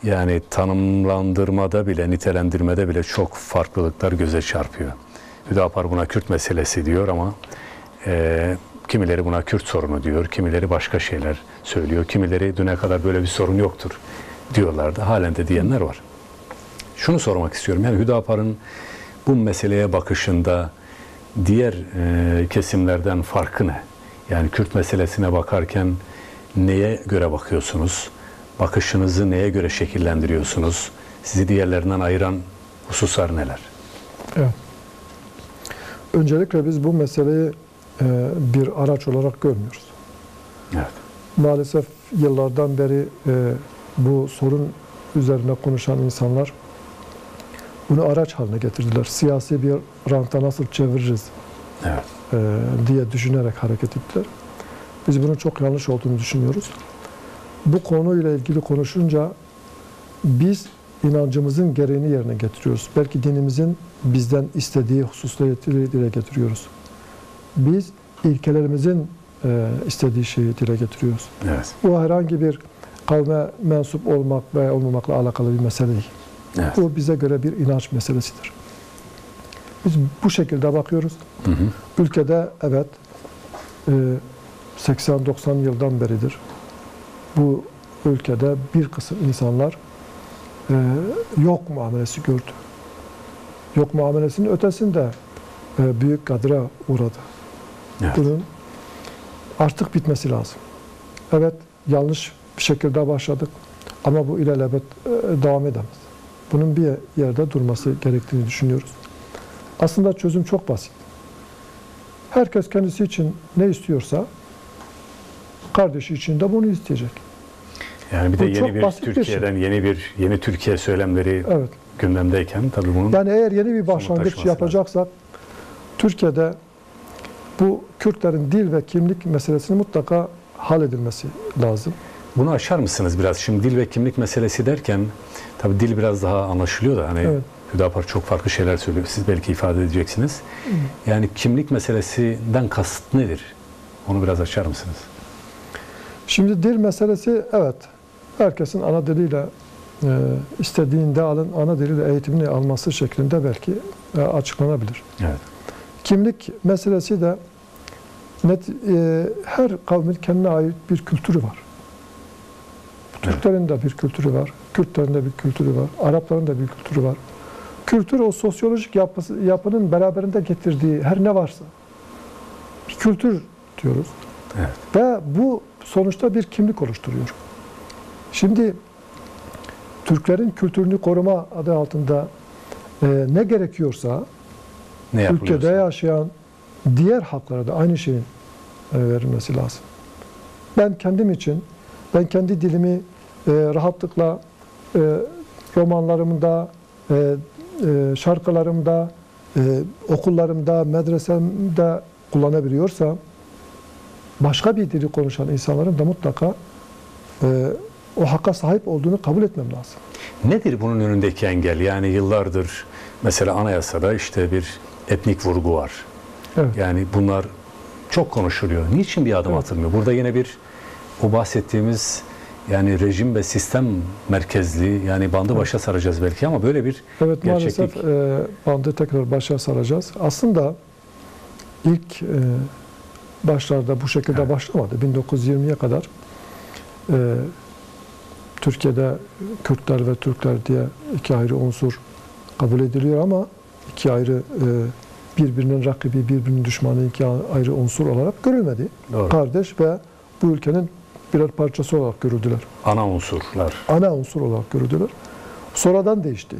yani tanımlandırmada bile, nitelendirmede bile çok farklılıklar göze çarpıyor. Hüdapar buna Kürt meselesi diyor ama kimileri buna Kürt sorunu diyor, kimileri başka şeyler söylüyor, kimileri düne kadar böyle bir sorun yoktur diyorlardı. Halen de diyenler var. Şunu sormak istiyorum, yani Hüdapar'ın bu meseleye bakışında diğer kesimlerden farkı ne? Yani Kürt meselesine bakarken neye göre bakıyorsunuz? Bakışınızı neye göre şekillendiriyorsunuz? Sizi diğerlerinden ayıran hususlar neler? Evet. Öncelikle biz bu meseleyi bir araç olarak görmüyoruz. Evet. Maalesef yıllardan beri bu sorun üzerine konuşan insanlar bunu araç haline getirdiler. Siyasi bir ranta nasıl çeviririz Evet. Diye düşünerek hareket ettiler. Biz bunun çok yanlış olduğunu düşünüyoruz. Bu konuyla ilgili konuşunca biz inancımızın gereğini yerine getiriyoruz. Belki dinimizin bizden istediği hususları dile getiriyoruz. Biz ilkelerimizin istediği şeyi dile getiriyoruz. Evet. Bu herhangi bir kavme mensup olmak veya olmamakla alakalı bir mesele değil. Evet. Bu bize göre bir inanç meselesidir. Biz bu şekilde bakıyoruz. Hı hı. Ülkede evet 80-90 yıldan beridir bu ülkede bir kısım insanlar yok muamelesi gördü. Yok muamelesinin ötesinde büyük gadra uğradı. Evet. Bunun artık bitmesi lazım. Evet, yanlış bir şekilde başladık ama bu ilelebet devam edemez. Bunun bir yerde durması gerektiğini düşünüyoruz. Aslında çözüm çok basit. Herkes kendisi için ne istiyorsa kardeşi için de bunu isteyecek. Yani bir de Bu yeni çok bir basit bir Türkiye'den yeni Türkiye söylemleri Evet. gündemdeyken tabii bunun Yani eğer yeni bir başlangıç taşıması yapacaksak Türkiye'de bu Kürtlerin dil ve kimlik meselesinin mutlaka halledilmesi lazım. bunu aşar mısınız biraz? Şimdi dil ve kimlik meselesi derken tabii dil biraz daha anlaşılıyor da hani Evet. Hüdapar çok farklı şeyler söylüyor. Siz belki ifade edeceksiniz. Yani kimlik meselesinden kasıt nedir? Onu biraz açar mısınız? Şimdi dil meselesi evet herkesin ana diliyle istediğinde ana diliyle eğitimini alması şeklinde belki açıklanabilir. Evet. Kimlik meselesi de her kavmin kendine ait bir kültürü var. Türklerin de bir kültürü var, Kürtlerin de bir kültürü var, Arapların da bir kültürü var. Kültür o sosyolojik yapının beraberinde getirdiği her ne varsa bir kültür diyoruz. Evet. Ve bu sonuçta bir kimlik oluşturuyor. Şimdi Türklerin kültürünü koruma adı altında ne gerekiyorsa Ne ülkede yapılıyorsa. yaşayan diğer halklara da aynı şeyin verilmesi lazım. Ben kendim için, ben kendi dilimi rahatlıkla romanlarımda, şarkılarımda, okullarımda, medresemde kullanabiliyorsam, başka bir dili konuşan insanların da mutlaka o hakka sahip olduğunu kabul etmem lazım. Nedir bunun önündeki engel? Yani yıllardır mesela anayasada işte bir etnik vurgu var. Evet. Yani bunlar çok konuşuluyor. Niçin bir adım Evet. atılmıyor? Burada yine bir o bahsettiğimiz yani rejim ve sistem merkezli yani bandı başa saracağız belki ama böyle bir Evet, gerçeklik. maalesef bandı tekrar başa saracağız. Aslında ilk başlarda bu şekilde Evet. başlamadı. 1920'ye kadar Türkiye'de Kürtler ve Türkler diye iki ayrı unsur kabul ediliyor ama iki ayrı birbirinin rakibi, birbirinin düşmanı iki ayrı unsur olarak görülmedi. Doğru. Kardeş ve bu ülkenin birer parçası olarak görüldüler. Ana unsurlar. Ana unsur olarak görüldüler. Sonradan değişti.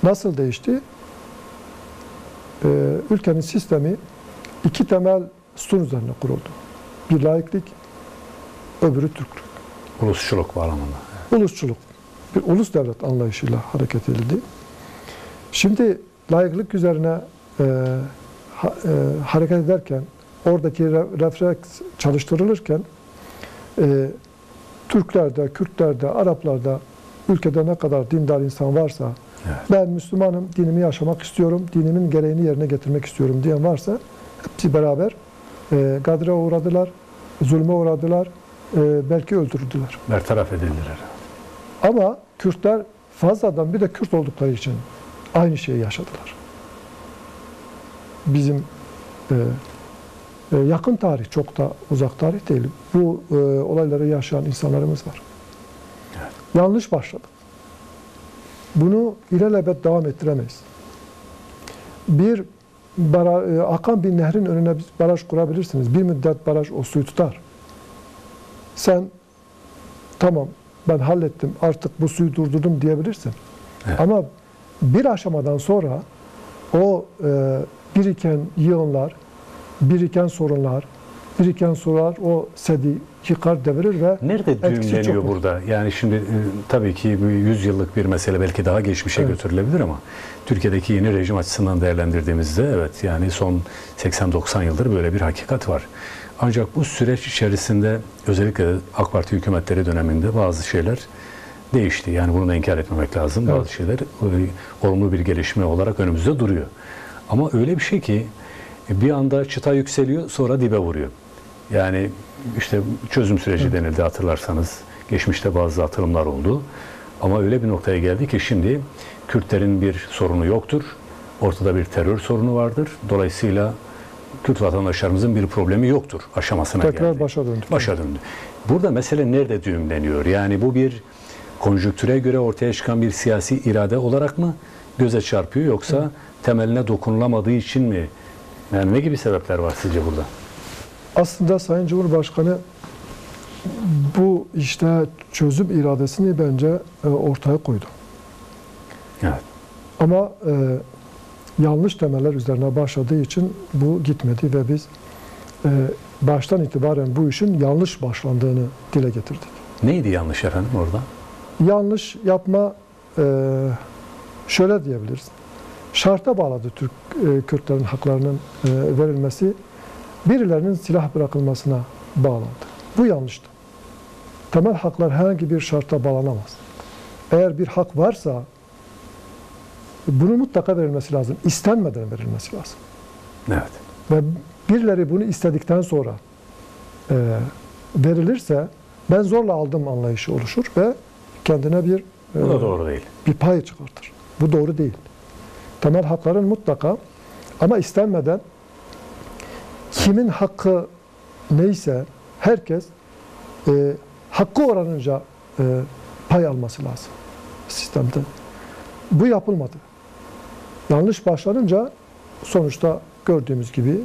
Nasıl değişti? Ülkenin sistemi iki temel sütun üzerine kuruldu. Bir laiklik, öbürü Türklük. Ulusçuluk bağlamında. Ulusçuluk. Bir ulus devlet anlayışıyla hareket edildi. Şimdi laiklik üzerine hareket ederken, oradaki refleks çalıştırılırken Türklerde, Kürtlerde, Araplarda ülkede ne kadar dindar insan varsa Evet. ben Müslümanım, dinimi yaşamak istiyorum, dinimin gereğini yerine getirmek istiyorum diyen varsa hepsi beraber gadre uğradılar, zulme uğradılar, belki öldürüldüler. Bertaraf edildiler. Ama Kürtler fazladan bir de Kürt oldukları için aynı şeyi yaşadılar. Bizim yakın tarih, çok da uzak tarih değil. Bu olayları yaşayan insanlarımız var. Evet. Yanlış başladık. Bunu ilelebet devam ettiremeyiz. Bir akan bir nehrin önüne bir baraj kurabilirsiniz. Bir müddet baraj o suyu tutar. Sen tamam ben hallettim artık bu suyu durdurdum diyebilirsin. Evet. Ama bir aşamadan sonra o biriken yığınlar, biriken sorunlar, biriken sorular o sedi yıkar devirir ve Nerede etkisi düğümleniyor çok olur. burada? Yani şimdi tabii ki bu 100 yıllık bir mesele belki daha geçmişe Evet. götürülebilir ama Türkiye'deki yeni rejim açısından değerlendirdiğimizde evet yani son 80-90 yıldır böyle bir hakikat var. Ancak bu süreç içerisinde özellikle AK Parti hükümetleri döneminde bazı şeyler değişti. Yani bunu da inkar etmemek lazım. Evet. Bazı şeyler olumlu bir gelişme olarak önümüzde duruyor. Ama öyle bir şey ki bir anda çıta yükseliyor sonra dibe vuruyor. Yani işte çözüm süreci denildi hatırlarsanız. Geçmişte bazı atılımlar oldu. Ama öyle bir noktaya geldi ki şimdi Kürtlerin bir sorunu yoktur. Ortada bir terör sorunu vardır. Dolayısıyla Kürt vatandaşlarımızın bir problemi yoktur aşamasına tekrar geldi. başa döndü. Başa döndü. Burada mesele nerede düğümleniyor? Yani bu bir konjüktüre göre ortaya çıkan bir siyasi irade olarak mı göze çarpıyor yoksa temeline dokunulamadığı için mi? Yani ne gibi sebepler var sizce burada? Aslında Sayın Cumhurbaşkanı bu işte çözüm iradesini bence ortaya koydu. Evet. Ama yanlış temeller üzerine başladığı için bu gitmedi ve biz baştan itibaren bu işin yanlış başlandığını dile getirdik. Neydi yanlış efendim orada? Yanlış yapma şöyle diyebiliriz. Şarta bağladı Kürtlerin haklarının verilmesi, birilerinin silah bırakılmasına bağlandı. Bu yanlıştı. Temel haklar herhangi bir şarta bağlanamaz. Eğer bir hak varsa bunun mutlaka verilmesi lazım. İstenmeden verilmesi lazım. Evet. Ve birileri bunu istedikten sonra verilirse ben zorla aldım anlayışı oluşur ve kendine Bu da doğru değil. bir pay çıkartır. Bu doğru değil. Temel hakların mutlaka ama istenmeden kimin hakkı neyse herkes hakkı oranınca pay alması lazım sistemde. Bu yapılmadı. Yanlış başlanınca sonuçta gördüğümüz gibi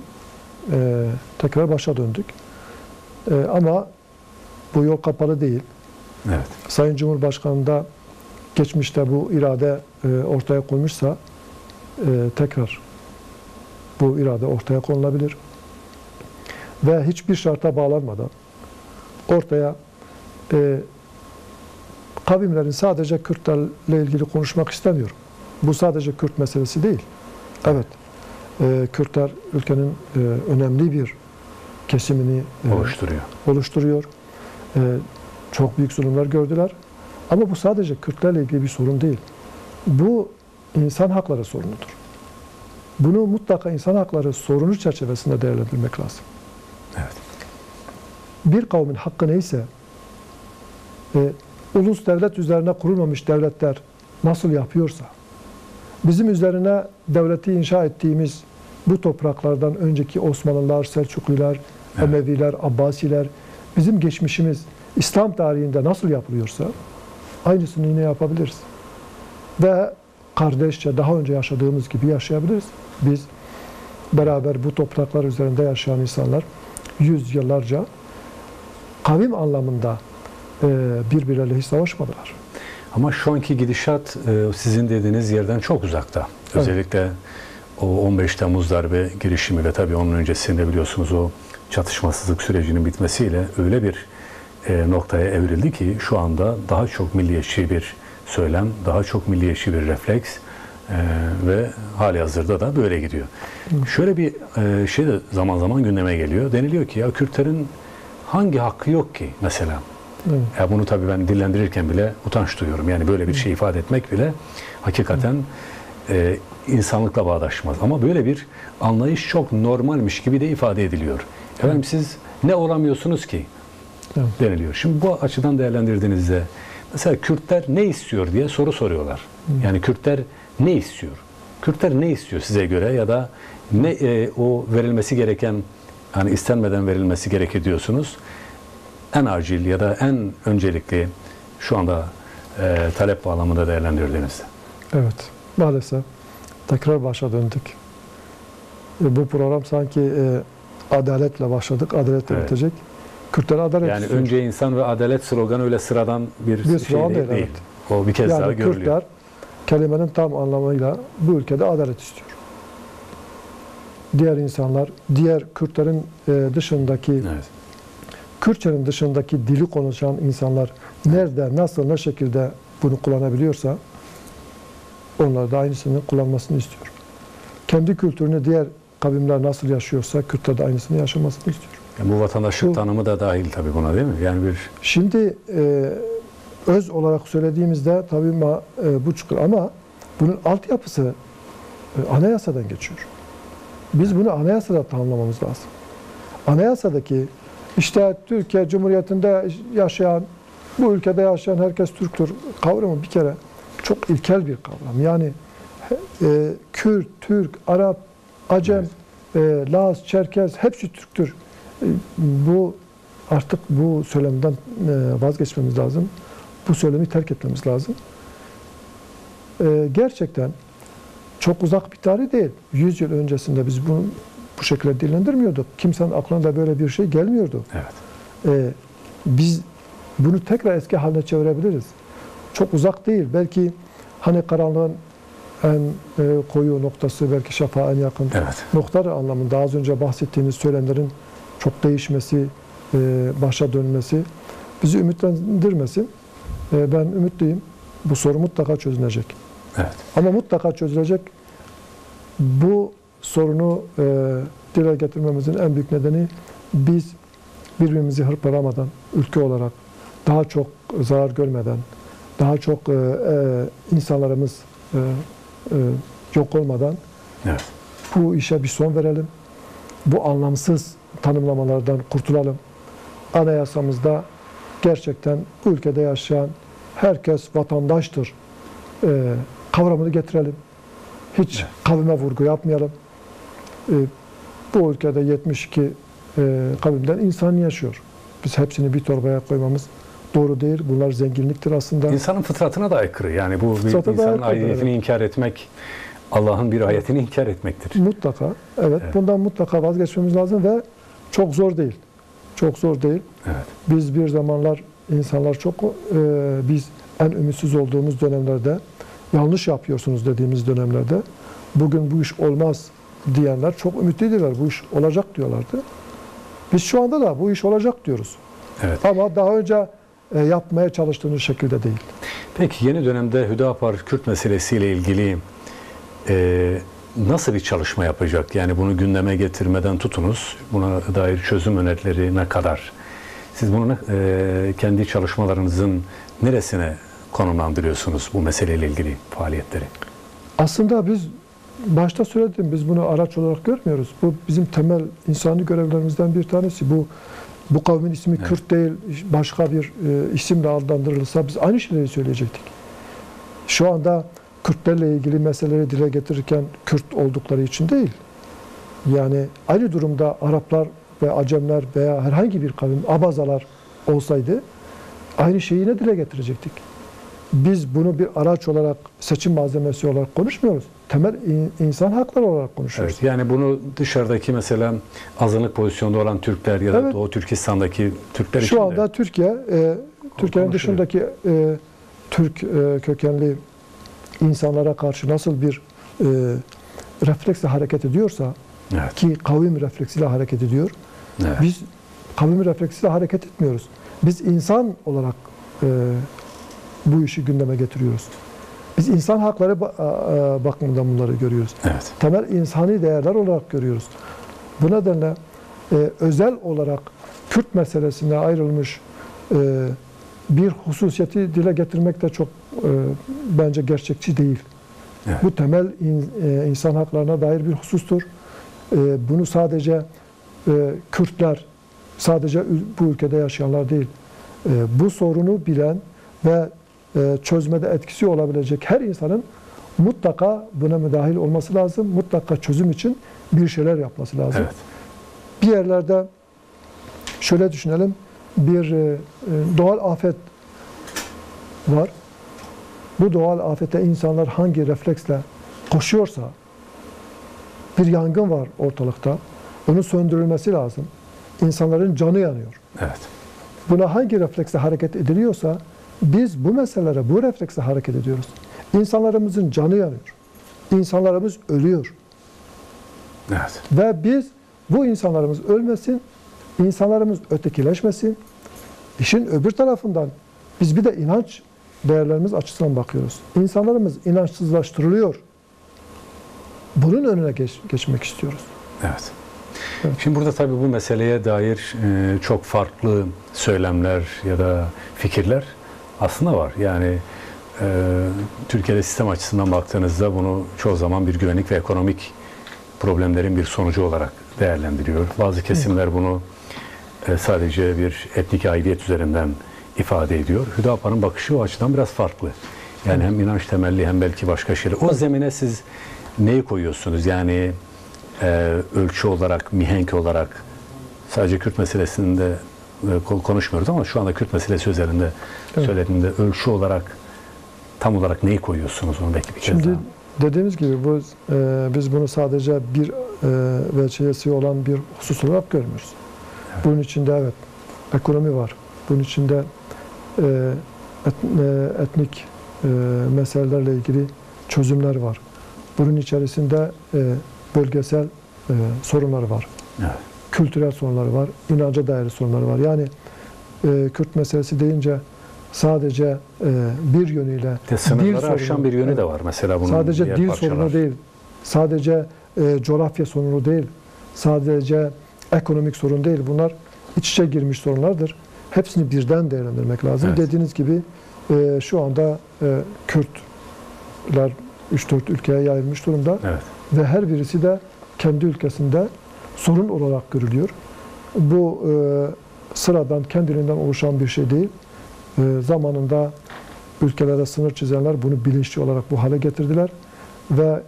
tekrar başa döndük. Ama bu yol kapalı değil. Evet. Sayın Cumhurbaşkanı da geçmişte bu irade ortaya konmuşsa tekrar bu irade ortaya konulabilir. Ve hiçbir şarta bağlanmadan ortaya kavimlerin sadece Kürtlerle ilgili konuşmak istemiyorum. Bu sadece Kürt meselesi değil. Evet, Kürtler ülkenin önemli bir kesimini oluşturuyor. Çok büyük zulümler gördüler. Ama bu sadece Kürtlerle ilgili bir sorun değil. Bu insan hakları sorunudur. Bunu mutlaka insan hakları sorunu çerçevesinde değerlendirmek lazım. Evet. Bir kavmin hakkı neyse, ulus devlet üzerine kurulmamış devletler nasıl yapıyorsa, bizim üzerine devleti inşa ettiğimiz bu topraklardan önceki Osmanlılar, Selçuklular, Emeviler, Abbasiler, bizim geçmişimiz İslam tarihinde nasıl yapılıyorsa aynısını yine yapabiliriz. Ve kardeşçe daha önce yaşadığımız gibi yaşayabiliriz. Biz beraber bu topraklar üzerinde yaşayan insanlar yüzyıllarca kavim anlamında birbirleriyle hiç savaşmadılar. Ama şu anki gidişat sizin dediğiniz yerden çok uzakta. Özellikle o 15 Temmuz darbe girişimi ve tabii onun öncesinde biliyorsunuz o çatışmasızlık sürecinin bitmesiyle öyle bir noktaya evrildi ki şu anda daha çok milliyetçi bir söylem, daha çok milliyetçi bir refleks ve halihazırda da böyle gidiyor. Şöyle bir şey de zaman zaman gündeme geliyor. Deniliyor ki ya Kürtlerin hangi hakkı yok ki mesela? Ya bunu tabii ben dillendirirken bile utanç duyuyorum. Yani böyle bir şey ifade etmek bile hakikaten insanlıkla bağdaşmaz. Ama böyle bir anlayış çok normalmiş gibi de ifade ediliyor. Efendim siz ne olamıyorsunuz ki? Deniliyor. Şimdi bu açıdan değerlendirdiğinizde mesela Kürtler ne istiyor diye soru soruyorlar. Yani Kürtler ne istiyor? Kürtler ne istiyor size göre ya da ne o verilmesi gereken, hani istenmeden verilmesi gerekir diyorsunuz. En acil ya da en öncelikli şu anda talep bağlamında değerlendirdiğinizde. Evet. Maalesef tekrar başa döndük. Bu program sanki adaletle başladık, adaletle bitecek. Kürtler adalet yani istiyor. önce insan ve adalet sloganı öyle sıradan bir şey değil. Evet. O bir kez daha Yani görülüyor. Kürtler kelimenin tam anlamıyla bu ülkede adalet istiyor. Diğer insanlar, diğer Kürtlerin dışındaki, Kürtçenin dışındaki dili konuşan insanlar nerede, nasıl, ne şekilde bunu kullanabiliyorsa onlar da aynısını kullanmasını istiyor. Kendi kültürünü diğer kavimler nasıl yaşıyorsa Kürtler de aynısını yaşamasını istiyor. Yani bu vatandaşlık tanımı da dahil tabii buna değil mi? Yani bir şimdi öz olarak söylediğimizde tabii bu çıkıyor ama bunun altyapısı anayasadan geçiyor. Biz bunu anayasada tanımlamamız lazım. Anayasadaki işte Türkiye Cumhuriyeti'nde yaşayan, bu ülkede yaşayan herkes Türktür kavramı bir kere çok ilkel bir kavram. Yani Kürt, Türk, Arap, Acem, Laz, Çerkez hepsi Türktür. Bu artık bu söylemden vazgeçmemiz lazım. Bu söylemi terk etmemiz lazım. Gerçekten çok uzak bir tarih değil. 100 yıl öncesinde biz bunu bu şekilde dillendirmiyorduk. Kimsenin aklına da böyle bir şey gelmiyordu. evet. Biz bunu tekrar eski haline çevirebiliriz. Çok uzak değil. Belki hani karanlığın en koyu noktası, belki şafağa en yakın noktaları anlamında az önce bahsettiğiniz söylemlerin çok değişmesi, başa dönmesi bizi ümitlendirmesin. Ben ümitliyim. Bu soru mutlaka çözülecek. Evet. Ama mutlaka çözülecek. Bu sorunu dile getirmemizin en büyük nedeni biz birbirimizi hırpalamadan, ülke olarak daha çok zarar görmeden, daha çok insanlarımız yok olmadan bu işe bir son verelim. Bu anlamsız tanımlamalardan kurtulalım. Anayasamızda gerçekten bu ülkede yaşayan herkes vatandaştır kavramını getirelim. Hiç kavime vurgu yapmayalım. Bu ülkede 72 kavimden insan yaşıyor. Biz hepsini bir torbaya koymamız doğru değil. Bunlar zenginliktir aslında. İnsanın fıtratına da aykırı. Yani bu bir insanın aidiyetini inkar etmek Allah'ın bir ayetini inkar etmektir. Mutlaka. Evet. Bundan mutlaka vazgeçmemiz lazım ve çok zor değil. Çok zor değil. Evet. Biz bir zamanlar insanlar çok biz en ümitsiz olduğumuz dönemlerde, yanlış yapıyorsunuz dediğimiz dönemlerde, bugün bu iş olmaz diyenler çok ümitliydiler. Bu iş olacak diyorlardı. Biz şu anda da bu iş olacak diyoruz. Evet. Ama daha önce yapmaya çalıştığımız şekilde değil. Peki yeni dönemde Hüdapar Kürt meselesiyle ilgili nasıl bir çalışma yapacak? Yani bunu gündeme getirmeden tutunuz, buna dair çözüm önerilerine kadar. Siz bunu kendi çalışmalarınızın neresine konumlandırıyorsunuz bu meseleyle ilgili faaliyetleri? Aslında biz başta söyledim, biz bunu araç olarak görmüyoruz. Bu bizim temel insani görevlerimizden bir tanesi. Bu kavmin ismi Evet. Kürt değil, başka bir isimle adlandırılırsa biz aynı şeyleri söyleyecektik. Şu anda Kürtlerle ilgili meseleleri dile getirirken Kürt oldukları için değil. Yani aynı durumda Araplar ve Acemler veya herhangi bir kavim, Abazalar olsaydı aynı şeyi yine dile getirecektik. Biz bunu bir araç olarak, seçim malzemesi olarak konuşmuyoruz. Temel insan hakları olarak konuşuyoruz. Evet, yani bunu dışarıdaki mesela azınlık pozisyonda olan Türkler ya da Evet. Doğu Türkistan'daki Türkler için Şu anda de Türkiye'nin konuşuluyor. dışındaki Türk kökenli insanlara karşı nasıl bir refleksle hareket ediyorsa, evet. ki kavim refleksiyle hareket ediyor, Evet. biz kavim refleksiyle hareket etmiyoruz. Biz insan olarak bu işi gündeme getiriyoruz. Biz insan hakları bakımından bunları görüyoruz. Evet. Temel insani değerler olarak görüyoruz. Bu nedenle özel olarak Kürt meselesine ayrılmış bir hususiyeti dile getirmek de çok bence gerçekçi değil. Evet. Bu temel insan haklarına dair bir husustur. Bunu sadece Kürtler, sadece bu ülkede yaşayanlar değil, bu sorunu bilen ve çözmede etkisi olabilecek her insanın mutlaka buna müdahil olması lazım. Mutlaka çözüm için bir şeyler yapması lazım. Evet. Bir yerlerde şöyle düşünelim, bir doğal afet var. Bu doğal afete insanlar hangi refleksle koşuyorsa, bir yangın var ortalıkta, onun söndürülmesi lazım. İnsanların canı yanıyor. Evet. Buna hangi refleksle hareket ediliyorsa, biz bu meselelere bu refleksle hareket ediyoruz. İnsanlarımızın canı yanıyor. İnsanlarımız ölüyor. Evet. Ve biz bu insanlarımız ölmesin, insanlarımız ötekileşmesin. İşin öbür tarafından biz bir de inanç değerlerimiz açısından bakıyoruz. İnsanlarımız inançsızlaştırılıyor. Bunun önüne geçmek istiyoruz. Evet. Evet. Şimdi burada tabii bu meseleye dair çok farklı söylemler ya da fikirler aslında var. Yani Türkiye'de sistem açısından baktığınızda bunu çoğu zaman bir güvenlik ve ekonomik problemlerin bir sonucu olarak değerlendiriyor. Bazı kesimler bunu sadece bir etnik aidiyet üzerinden ifade ediyor. Hüdapar'ın bakışı o açıdan biraz farklı. Yani hem inanç temelli hem belki başka şeyler. O zemine siz neyi koyuyorsunuz? Yani ölçü olarak, mihenk olarak sadece Kürt meselesinde konuşmuyoruz ama şu anda Kürt meselesi üzerinde söylediğinde ölçü olarak tam olarak neyi koyuyorsunuz onu belki bir kez Şimdi daha. dediğimiz gibi biz bunu sadece bir veçesi olan bir husus olarak görmüyoruz. Evet. Bunun içinde evet ekonomi var. Bunun içinde etnik meselelerle ilgili çözümler var. Bunun içerisinde bölgesel sorunlar var. Evet. Kültürel sorunlar var. İnanca dair sorunlar var. Yani Kürt meselesi deyince sadece bir yönüyle Sınırları aşan bir yönü de var mesela bunun. Sadece diğer dil parçalar. sorunu değil. Sadece coğrafya sorunu değil. Sadece ekonomik sorun değil. Bunlar iç içe girmiş sorunlardır. Hepsini birden değerlendirmek lazım. Evet. Dediğiniz gibi şu anda Kürtler 3-4 ülkeye yayılmış durumda. Evet. Ve her birisi de kendi ülkesinde sorun olarak görülüyor. Bu sıradan kendiliğinden oluşan bir şey değil. Zamanında ülkelere sınır çizenler bunu bilinçli olarak bu hale getirdiler. Ve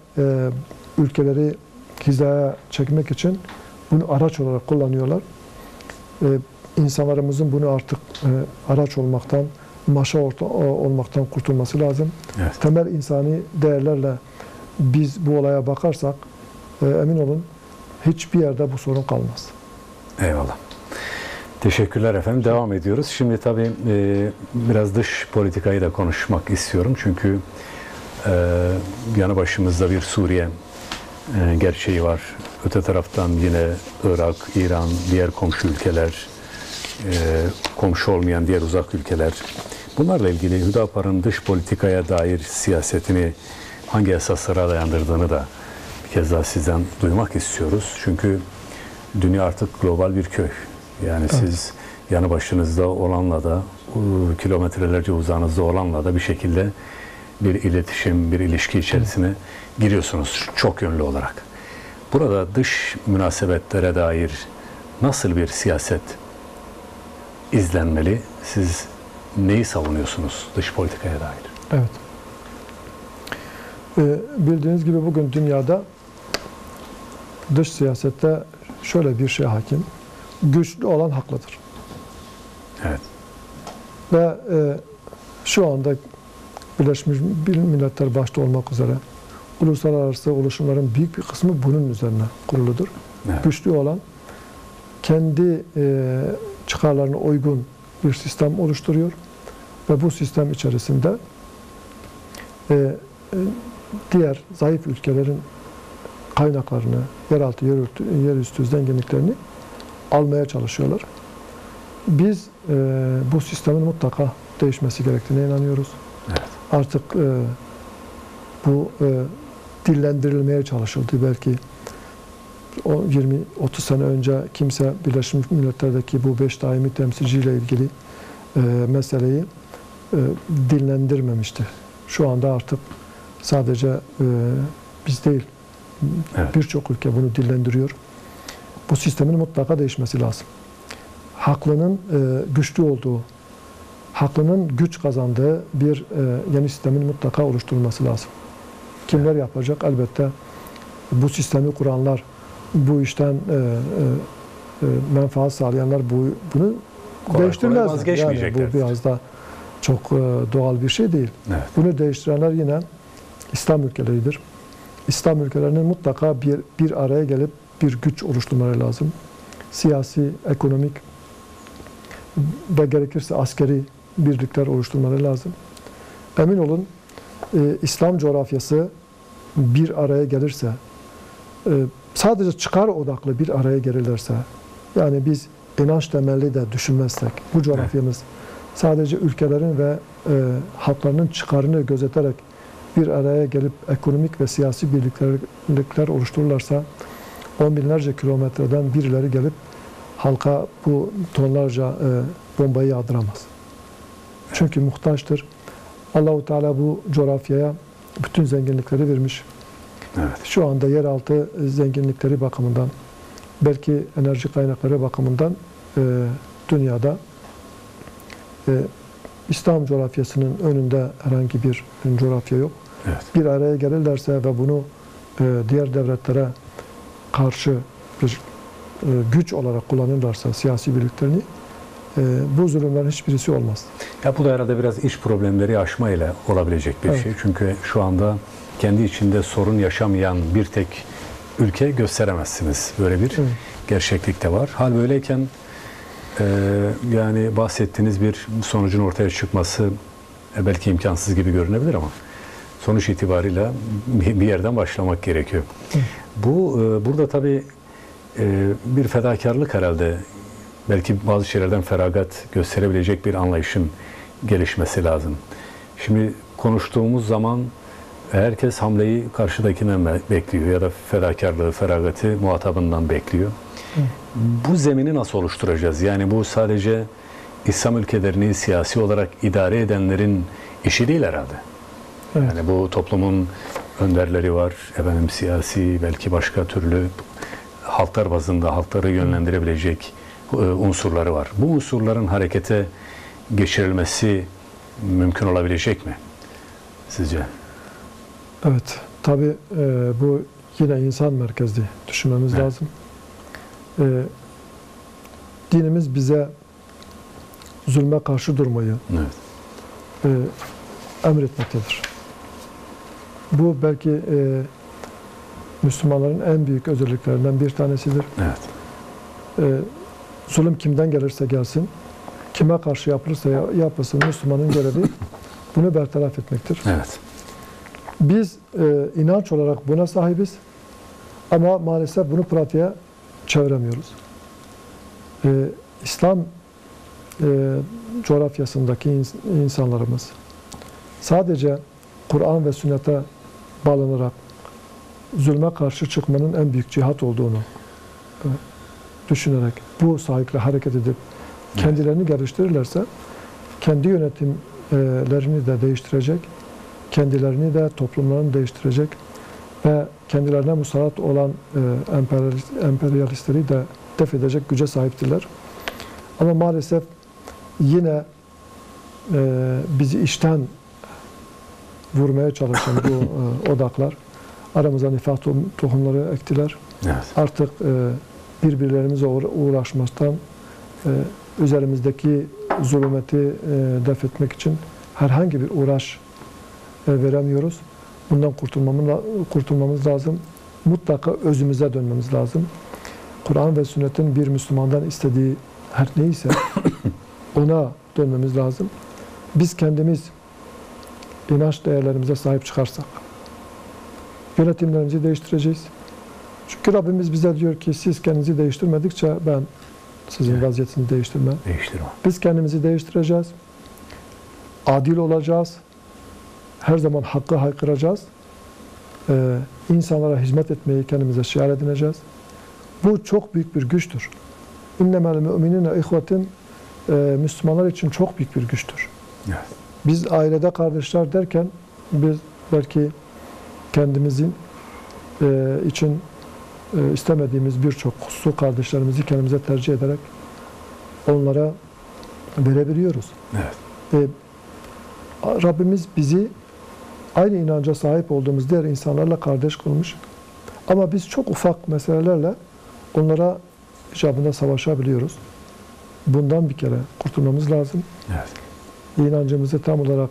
ülkeleri hizaya çekmek için bunu araç olarak kullanıyorlar. İnsanlarımızın bunu artık araç olmaktan, maşa olmaktan kurtulması lazım. Evet. Temel insani değerlerle biz bu olaya bakarsak emin olun hiçbir yerde bu sorun kalmaz. Eyvallah. Teşekkürler efendim. Devam ediyoruz. Şimdi tabii biraz dış politikayı da konuşmak istiyorum. Çünkü yanı başımızda bir Suriye gerçeği var. Öte taraftan yine Irak, İran, diğer komşu ülkeler, komşu olmayan diğer uzak ülkeler. Bunlarla ilgili Hüdapar'ın dış politikaya dair siyasetini hangi esaslara dayandırdığını da bir kez daha sizden duymak istiyoruz. Çünkü dünya artık global bir köy. Yani evet. Siz yanı başınızda olanla da, kilometrelerce uzağınızda olanla da bir şekilde bir iletişim, bir ilişki içerisine giriyorsunuz çok yönlü olarak. Burada dış münasebetlere dair nasıl bir siyaset izlenmeli? Siz neyi savunuyorsunuz dış politikaya dair? Evet. Bildiğiniz gibi bugün dünyada dış siyasette şöyle bir şey hakim. Güçlü olan haklıdır. Evet. Ve şu anda Birleşmiş Milletler başta olmak üzere uluslararası oluşumların büyük bir kısmı bunun üzerine kuruludur. Evet. Güçlü olan kendi çıkarlarına uygun bir sistem oluşturuyor ve bu sistem içerisinde diğer zayıf ülkelerin kaynaklarını, yeraltı, yerüstü zenginliklerini almaya çalışıyorlar. Biz bu sistemin mutlaka değişmesi gerektiğine inanıyoruz. Evet. Artık bu dillendirilmeye çalışıldı. Belki 20-30 sene önce kimse Birleşmiş Milletler'deki bu 5 daimi temsilciyle ilgili meseleyi dillendirmemişti. Şu anda artık sadece biz değil, Evet. birçok ülke bunu dillendiriyor. Bu sistemin mutlaka değişmesi lazım. Haklının güçlü olduğu, haklının güç kazandığı bir yeni sistemin mutlaka oluşturulması lazım. Kimler yapacak? Elbette bu sistemi kuranlar, bu işten menfaat sağlayanlar bunu değiştirmezler. Yani bu biraz da çok doğal bir şey değil. Evet. Bunu değiştirenler yine İslam ülkeleridir. İslam ülkelerinin mutlaka bir araya gelip bir güç oluşturmaları lazım. Siyasi, ekonomik ve gerekirse askeri birlikler oluşturmaları lazım. Emin olun İslam coğrafyası bir araya gelirse, sadece çıkar odaklı bir araya gelirlerse, yani biz inanç temelli de düşünmezsek, bu coğrafyamız sadece ülkelerin ve halklarının çıkarını gözeterek bir araya gelip ekonomik ve siyasi birlikler oluştururlarsa, on binlerce kilometreden birileri gelip halka bu tonlarca bombayı yağdıramaz. Çünkü muhtaçtır. Allah-u Teala bu coğrafyaya bütün zenginlikleri vermiş. Evet. Şu anda yeraltı zenginlikleri bakımından, belki enerji kaynakları bakımından dünyada İslam coğrafyasının önünde herhangi bir coğrafya yok. Evet. Bir araya gelirlerse ve bunu diğer devletlere karşı bir güç olarak kullanırlarsa siyasi birliklerini, bu zulümlerin hiçbirisi olmaz. Ya bu da herhalde biraz iç problemleri aşmayla olabilecek bir şey. Çünkü şu anda kendi içinde sorun yaşamayan bir tek ülke gösteremezsiniz. Böyle bir gerçeklik de var. Hal böyleyken yani bahsettiğiniz bir sonucun ortaya çıkması belki imkansız gibi görünebilir ama sonuç itibarıyla bir yerden başlamak gerekiyor. Burada tabii bir fedakarlık herhalde, belki bazı şeylerden feragat gösterebilecek bir anlayışın gelişmesi lazım. Şimdi konuştuğumuz zaman herkes hamleyi karşıdakinden bekliyor ya da fedakarlığı, feragatı muhatabından bekliyor. Bu zemini nasıl oluşturacağız? Yani bu sadece İslam ülkelerini siyasi olarak idare edenlerin işi değil herhalde. Evet. Yani bu toplumun önderleri var, siyasi, belki başka türlü halklar bazında halkları yönlendirebilecek unsurları var. Bu unsurların harekete geçirilmesi mümkün olabilecek mi sizce? Evet, tabii bu yine insan merkezli düşünmemiz lazım. Dinimiz bize zulme karşı durmayı emretmektedir. Bu belki Müslümanların en büyük özelliklerinden bir tanesidir. Evet. Zulüm kimden gelirse gelsin, kime karşı yapılırsa yapılsın, Müslümanın görevi bunu bertaraf etmektir. Evet. Biz inanç olarak buna sahibiz ama maalesef bunu pratiğe çeviremiyoruz. İslam coğrafyasındaki insanlarımız sadece Kur'an ve sünnete bağlanarak zulme karşı çıkmanın en büyük cihat olduğunu düşünerek bu sahiple hareket edip kendilerini geliştirirlerse kendi yönetimlerini de değiştirecek, kendilerini de toplumlarını değiştirecek ve kendilerine musallat olan emperyalistleri de def edecek güce sahiptirler. Ama maalesef yine bizi içten vurmaya çalışan bu odaklar aramıza nifak tohumları ektiler. Evet. Artık birbirlerimize uğraşmaktan, üzerimizdeki zulümeti def etmek için herhangi bir uğraş veremiyoruz. Bundan kurtulmamız lazım. Mutlaka özümüze dönmemiz lazım. Kur'an ve sünnetin bir Müslümandan istediği her neyse ona dönmemiz lazım. Biz kendimiz inanç değerlerimize sahip çıkarsak yönetimlerimizi değiştireceğiz. Çünkü Rabbimiz bize diyor ki siz kendinizi değiştirmedikçe ben sizin vaziyetinizi değiştirmem. Değiştirme. Biz kendimizi değiştireceğiz. Adil olacağız. Her zaman hakkı haykıracağız. İnsanlara hizmet etmeyi kendimize şiar edineceğiz. Bu çok büyük bir güçtür. İnnemel müminine ihvetin Müslümanlar için çok büyük bir güçtür. Evet. Biz ailede kardeşler derken biz belki kendimizin için istemediğimiz birçok hususu kardeşlerimizi kendimize tercih ederek onlara verebiliyoruz. Evet. Rabbimiz bizi aynı inanca sahip olduğumuz diğer insanlarla kardeş kılmış. Ama biz çok ufak meselelerle onlara icabında savaşabiliyoruz. Bundan bir kere kurtulmamız lazım. Evet. İnancımızı tam olarak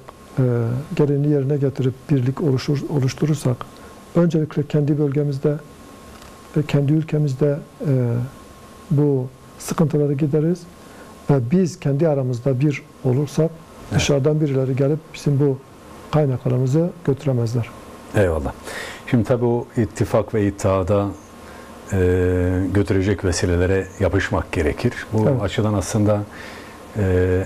gereğini yerine getirip birlik oluşturursak, öncelikle kendi bölgemizde, kendi ülkemizde bu sıkıntıları gideriz ve biz kendi aramızda bir olursak dışarıdan birileri gelip bizim bu kaynaklarımızı götüremezler. Eyvallah. Şimdi tabii o ittifak ve ittihada götürecek vesilelere yapışmak gerekir. Bu açıdan aslında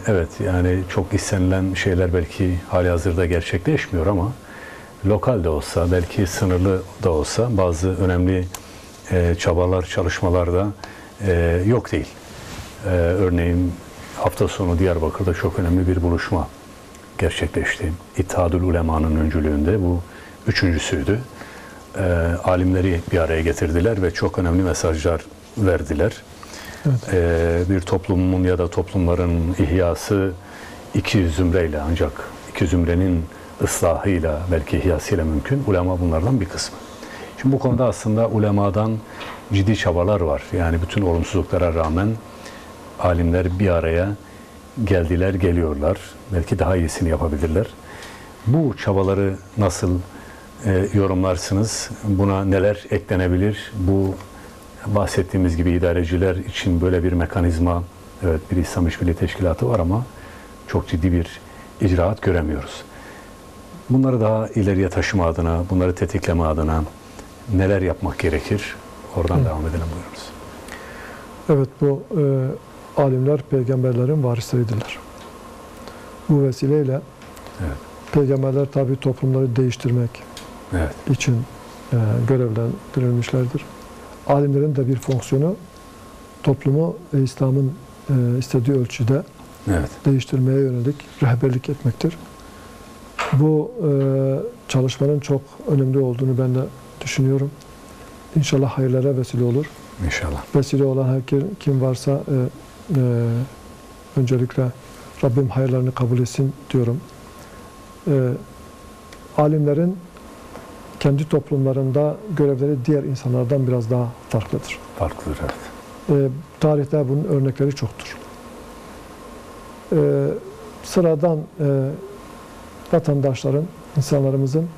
evet yani çok istenilen şeyler belki halihazırda gerçekleşmiyor ama lokal de olsa belki sınırlı da olsa bazı önemli çabalar, çalışmalar da yok değil. Örneğin hafta sonu Diyarbakır'da çok önemli bir buluşma gerçekleşti. İttihadül Ulema'nın öncülüğünde bu üçüncüsüydü. Alimleri bir araya getirdiler ve çok önemli mesajlar verdiler. Evet. Bir toplumun ya da toplumların ihyası iki zümreyle ancak iki zümrenin ıslahıyla belki ihyasıyla mümkün. Ulema bunlardan bir kısmı. Şimdi bu konuda aslında ulemadan ciddi çabalar var. Yani bütün olumsuzluklara rağmen alimler bir araya geldiler, geliyorlar. Belki daha iyisini yapabilirler. Bu çabaları nasıl yorumlarsınız? Buna neler eklenebilir? Bu bahsettiğimiz gibi idareciler için böyle bir mekanizma, evet bir İslam İşbirliği Teşkilatı var ama çok ciddi bir icraat göremiyoruz. Bunları daha ileriye taşıma adına, bunları tetikleme adına neler yapmak gerekir? Oradan devam edelim buyurunuz. Evet, bu alimler peygamberlerin varisleridirler. Bu vesileyle peygamberler tabi toplumları değiştirmek için görevlendirilmişlerdir. Alimlerin de bir fonksiyonu toplumu İslam'ın istediği ölçüde değiştirmeye yönelik rehberlik etmektir. Bu çalışmanın çok önemli olduğunu ben de düşünüyorum. İnşallah hayırlara vesile olur. İnşallah. Vesile olan her kim varsa öncelikle Rabbim hayırlarını kabul etsin diyorum. Alimlerin kendi toplumlarında görevleri diğer insanlardan biraz daha farklıdır. Farklıdır, evet. Tarihte bunun örnekleri çoktur. Sıradan vatandaşların, insanlarımızın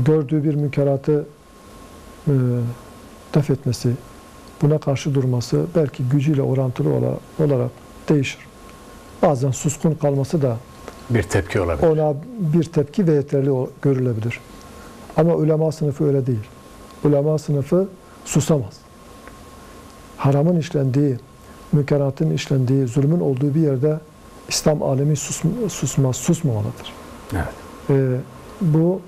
gördüğü bir münkeratı def etmesi, buna karşı durması belki gücüyle orantılı olarak değişir. Bazen suskun kalması da Bir tepki olabilir. ona bir tepki ve yeterli görülebilir. Ama ulema sınıfı öyle değil. Ulema sınıfı susamaz. Haramın işlendiği, münkeratın işlendiği, zulmün olduğu bir yerde İslam alemi susmamalıdır. Evet. Bu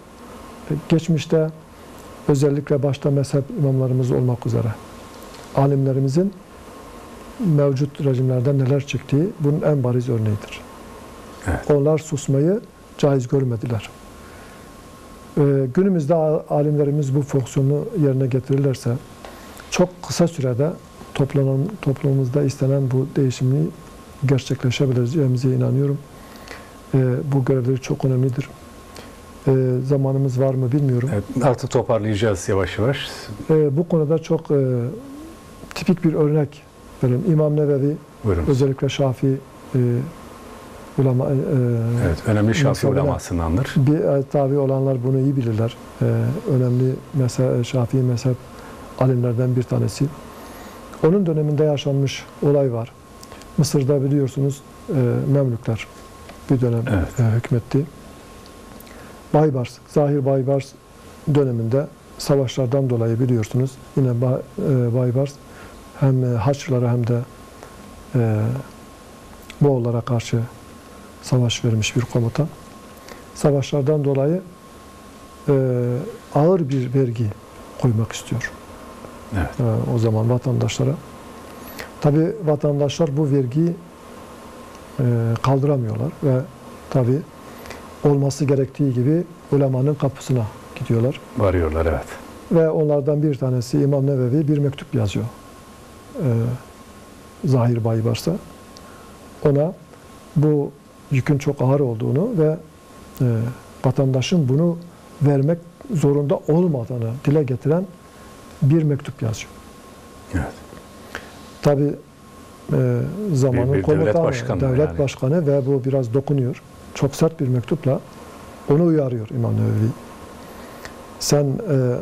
geçmişte özellikle başta mezhep imamlarımız olmak üzere alimlerimizin mevcut rejimlerden neler çektiği bunun en bariz örneğidir. Evet. Onlar susmayı caiz görmediler. Günümüzde alimlerimiz bu fonksiyonu yerine getirirlerse çok kısa sürede toplumumuzda istenen bu değişimi gerçekleşebileceğimize inanıyorum. Bu görevleri çok önemlidir. Zamanımız var mı bilmiyorum. Evet, artık toparlayacağız yavaş yavaş. Bu konuda çok tipik bir örnek verelim. İmam Nevevi, Buyurun. özellikle Şafii ulema, Evet, önemli Şafii mezhebine ulemasındandır. tabi olanlar bunu iyi bilirler. Önemli Şafii mezhep alimlerden bir tanesi. Onun döneminde yaşanmış olay var. Mısır'da biliyorsunuz Memlükler bir dönem hükmetti. Baybars, Zahir Baybars döneminde savaşlardan dolayı biliyorsunuz yine Baybars hem Haçlılara hem de Moğollara karşı savaş vermiş bir komutan. Savaşlardan dolayı ağır bir vergi koymak istiyor. Evet. O zaman vatandaşlara. Tabi vatandaşlar bu vergiyi kaldıramıyorlar ve tabi olması gerektiği gibi ulemanın kapısına gidiyorlar. Varıyorlar, evet. Ve onlardan bir tanesi İmam Nevevi bir mektup yazıyor. Zahir Baybars'a. Ona bu yükün çok ağır olduğunu ve vatandaşın bunu vermek zorunda olmadığını dile getiren bir mektup yazıyor. Evet. Tabi zamanın bir komutanı, devlet başkanı, devlet başkanı ve bu biraz dokunuyor. Çok sert bir mektupla onu uyarıyor İmam Nevevi. Sen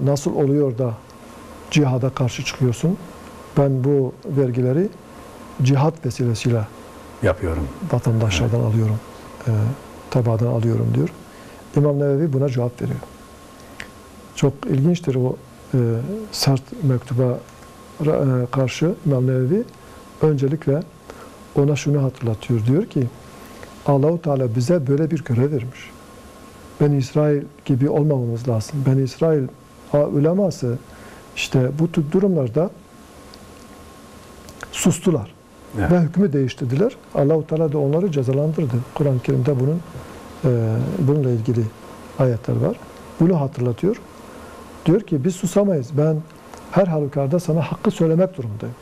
nasıl oluyor da cihada karşı çıkıyorsun? Ben bu vergileri cihat vesilesiyle Yapıyorum. vatandaşlardan alıyorum, tebaadan alıyorum diyor. İmam Nevevi buna cevap veriyor. Çok ilginçtir o sert mektuba karşı İmam Nevevi öncelikle ona şunu hatırlatıyor. Diyor ki Allah-u Teala bize böyle bir görev vermiş. Beni İsrail gibi olmamamız lazım. Beni İsrail uleması işte bu tür durumlarda sustular. Evet. Ve hükmü değiştirdiler. Allah-u Teala da onları cezalandırdı. Kur'an-ı Kerim'de bununla ilgili ayetler var. Bunu hatırlatıyor. Diyor ki biz susamayız. Ben her halükarda sana hakkı söylemek durumundayım.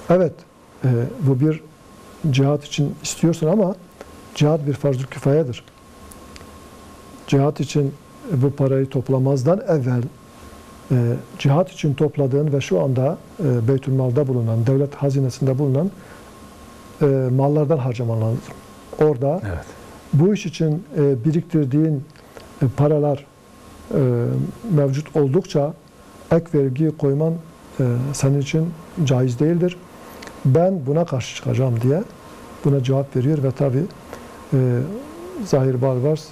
Evet, bu bir cihat için istiyorsun ama cihat bir farz-ı kifayedir. Cihat için bu parayı toplamazdan evvel cihat için topladığın ve şu anda Beytülmal'da bulunan, devlet hazinesinde bulunan mallardan harcaman lazım. Orada bu iş için biriktirdiğin paralar mevcut oldukça ek vergi koyman senin için caiz değildir. Ben buna karşı çıkacağım diye buna cevap veriyor ve tabi Zahir Baybars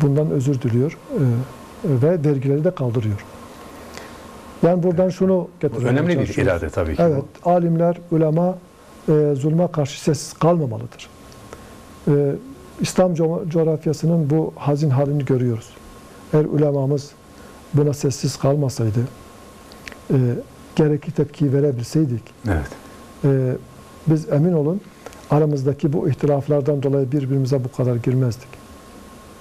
bundan özür diliyor ve vergileri de kaldırıyor. Yani buradan şunu getirmeye Önemli bir çalışıyoruz. irade tabii ki. Evet, alimler, ulema zulme karşı sessiz kalmamalıdır. İslam coğrafyasının bu hazin halini görüyoruz. Eğer ulemamız buna sessiz kalmasaydı, gerekli tepkiyi verebilseydik, biz emin olun aramızdaki bu ihtilaflardan dolayı birbirimize bu kadar girmezdik.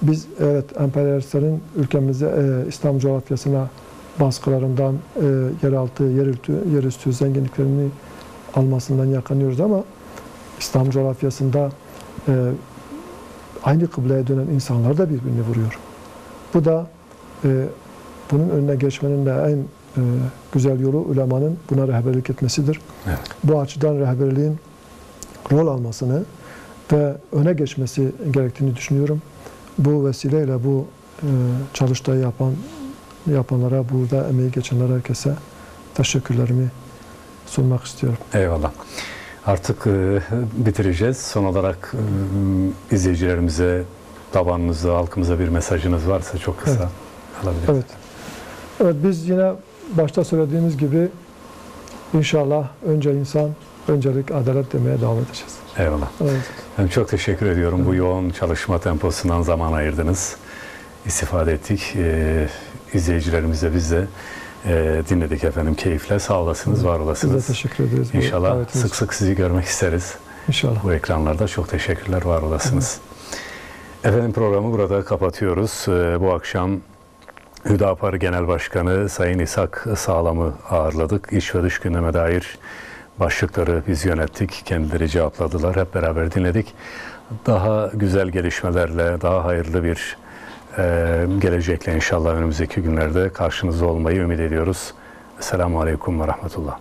Biz evet emperyalistlerin ülkemize, İslam coğrafyasına baskılarından, yeraltı, yerüstü zenginliklerini almasından yakınıyoruz ama İslam coğrafyasında aynı kıbleye dönen insanlar da birbirini vuruyor. Bu da bunun önüne geçmenin de en güzel yolu ulemanın buna rehberlik etmesidir. Evet. Bu açıdan rehberliğin rol almasını ve öne geçmesi gerektiğini düşünüyorum. Bu vesileyle bu çalıştayı yapanlara, burada emeği geçenlere, herkese teşekkürlerimi sunmak istiyorum. Eyvallah. Artık bitireceğiz. Son olarak izleyicilerimize, tabanınıza, halkımıza bir mesajınız varsa çok kısa Evet. alabiliriz. Evet. Evet, biz yine başta söylediğimiz gibi inşallah önce insan, öncelik adalet demeye devam edeceğiz. Eyvallah. Evet. Ben çok teşekkür ediyorum. Bu yoğun çalışma temposundan zaman ayırdınız. İstifade ettik. İzleyicilerimize biz de dinledik efendim keyifle. Sağ olasınız, var Biz olasınız. de teşekkür ederiz. bu İnşallah davetiniz sık için. sık sizi görmek isteriz. İnşallah. Bu ekranlarda çok teşekkürler, var olasınız. Efendim programı burada kapatıyoruz. Bu akşam Hüdapar Genel Başkanı Sayın İshak Sağlam'ı ağırladık. İç ve dış gündeme dair başlıkları biz yönettik. Kendileri cevapladılar. Hep beraber dinledik. Daha güzel gelişmelerle, daha hayırlı bir gelecekle inşallah önümüzdeki günlerde karşınızda olmayı ümit ediyoruz. Esselamu Aleyküm ve Rahmetullah.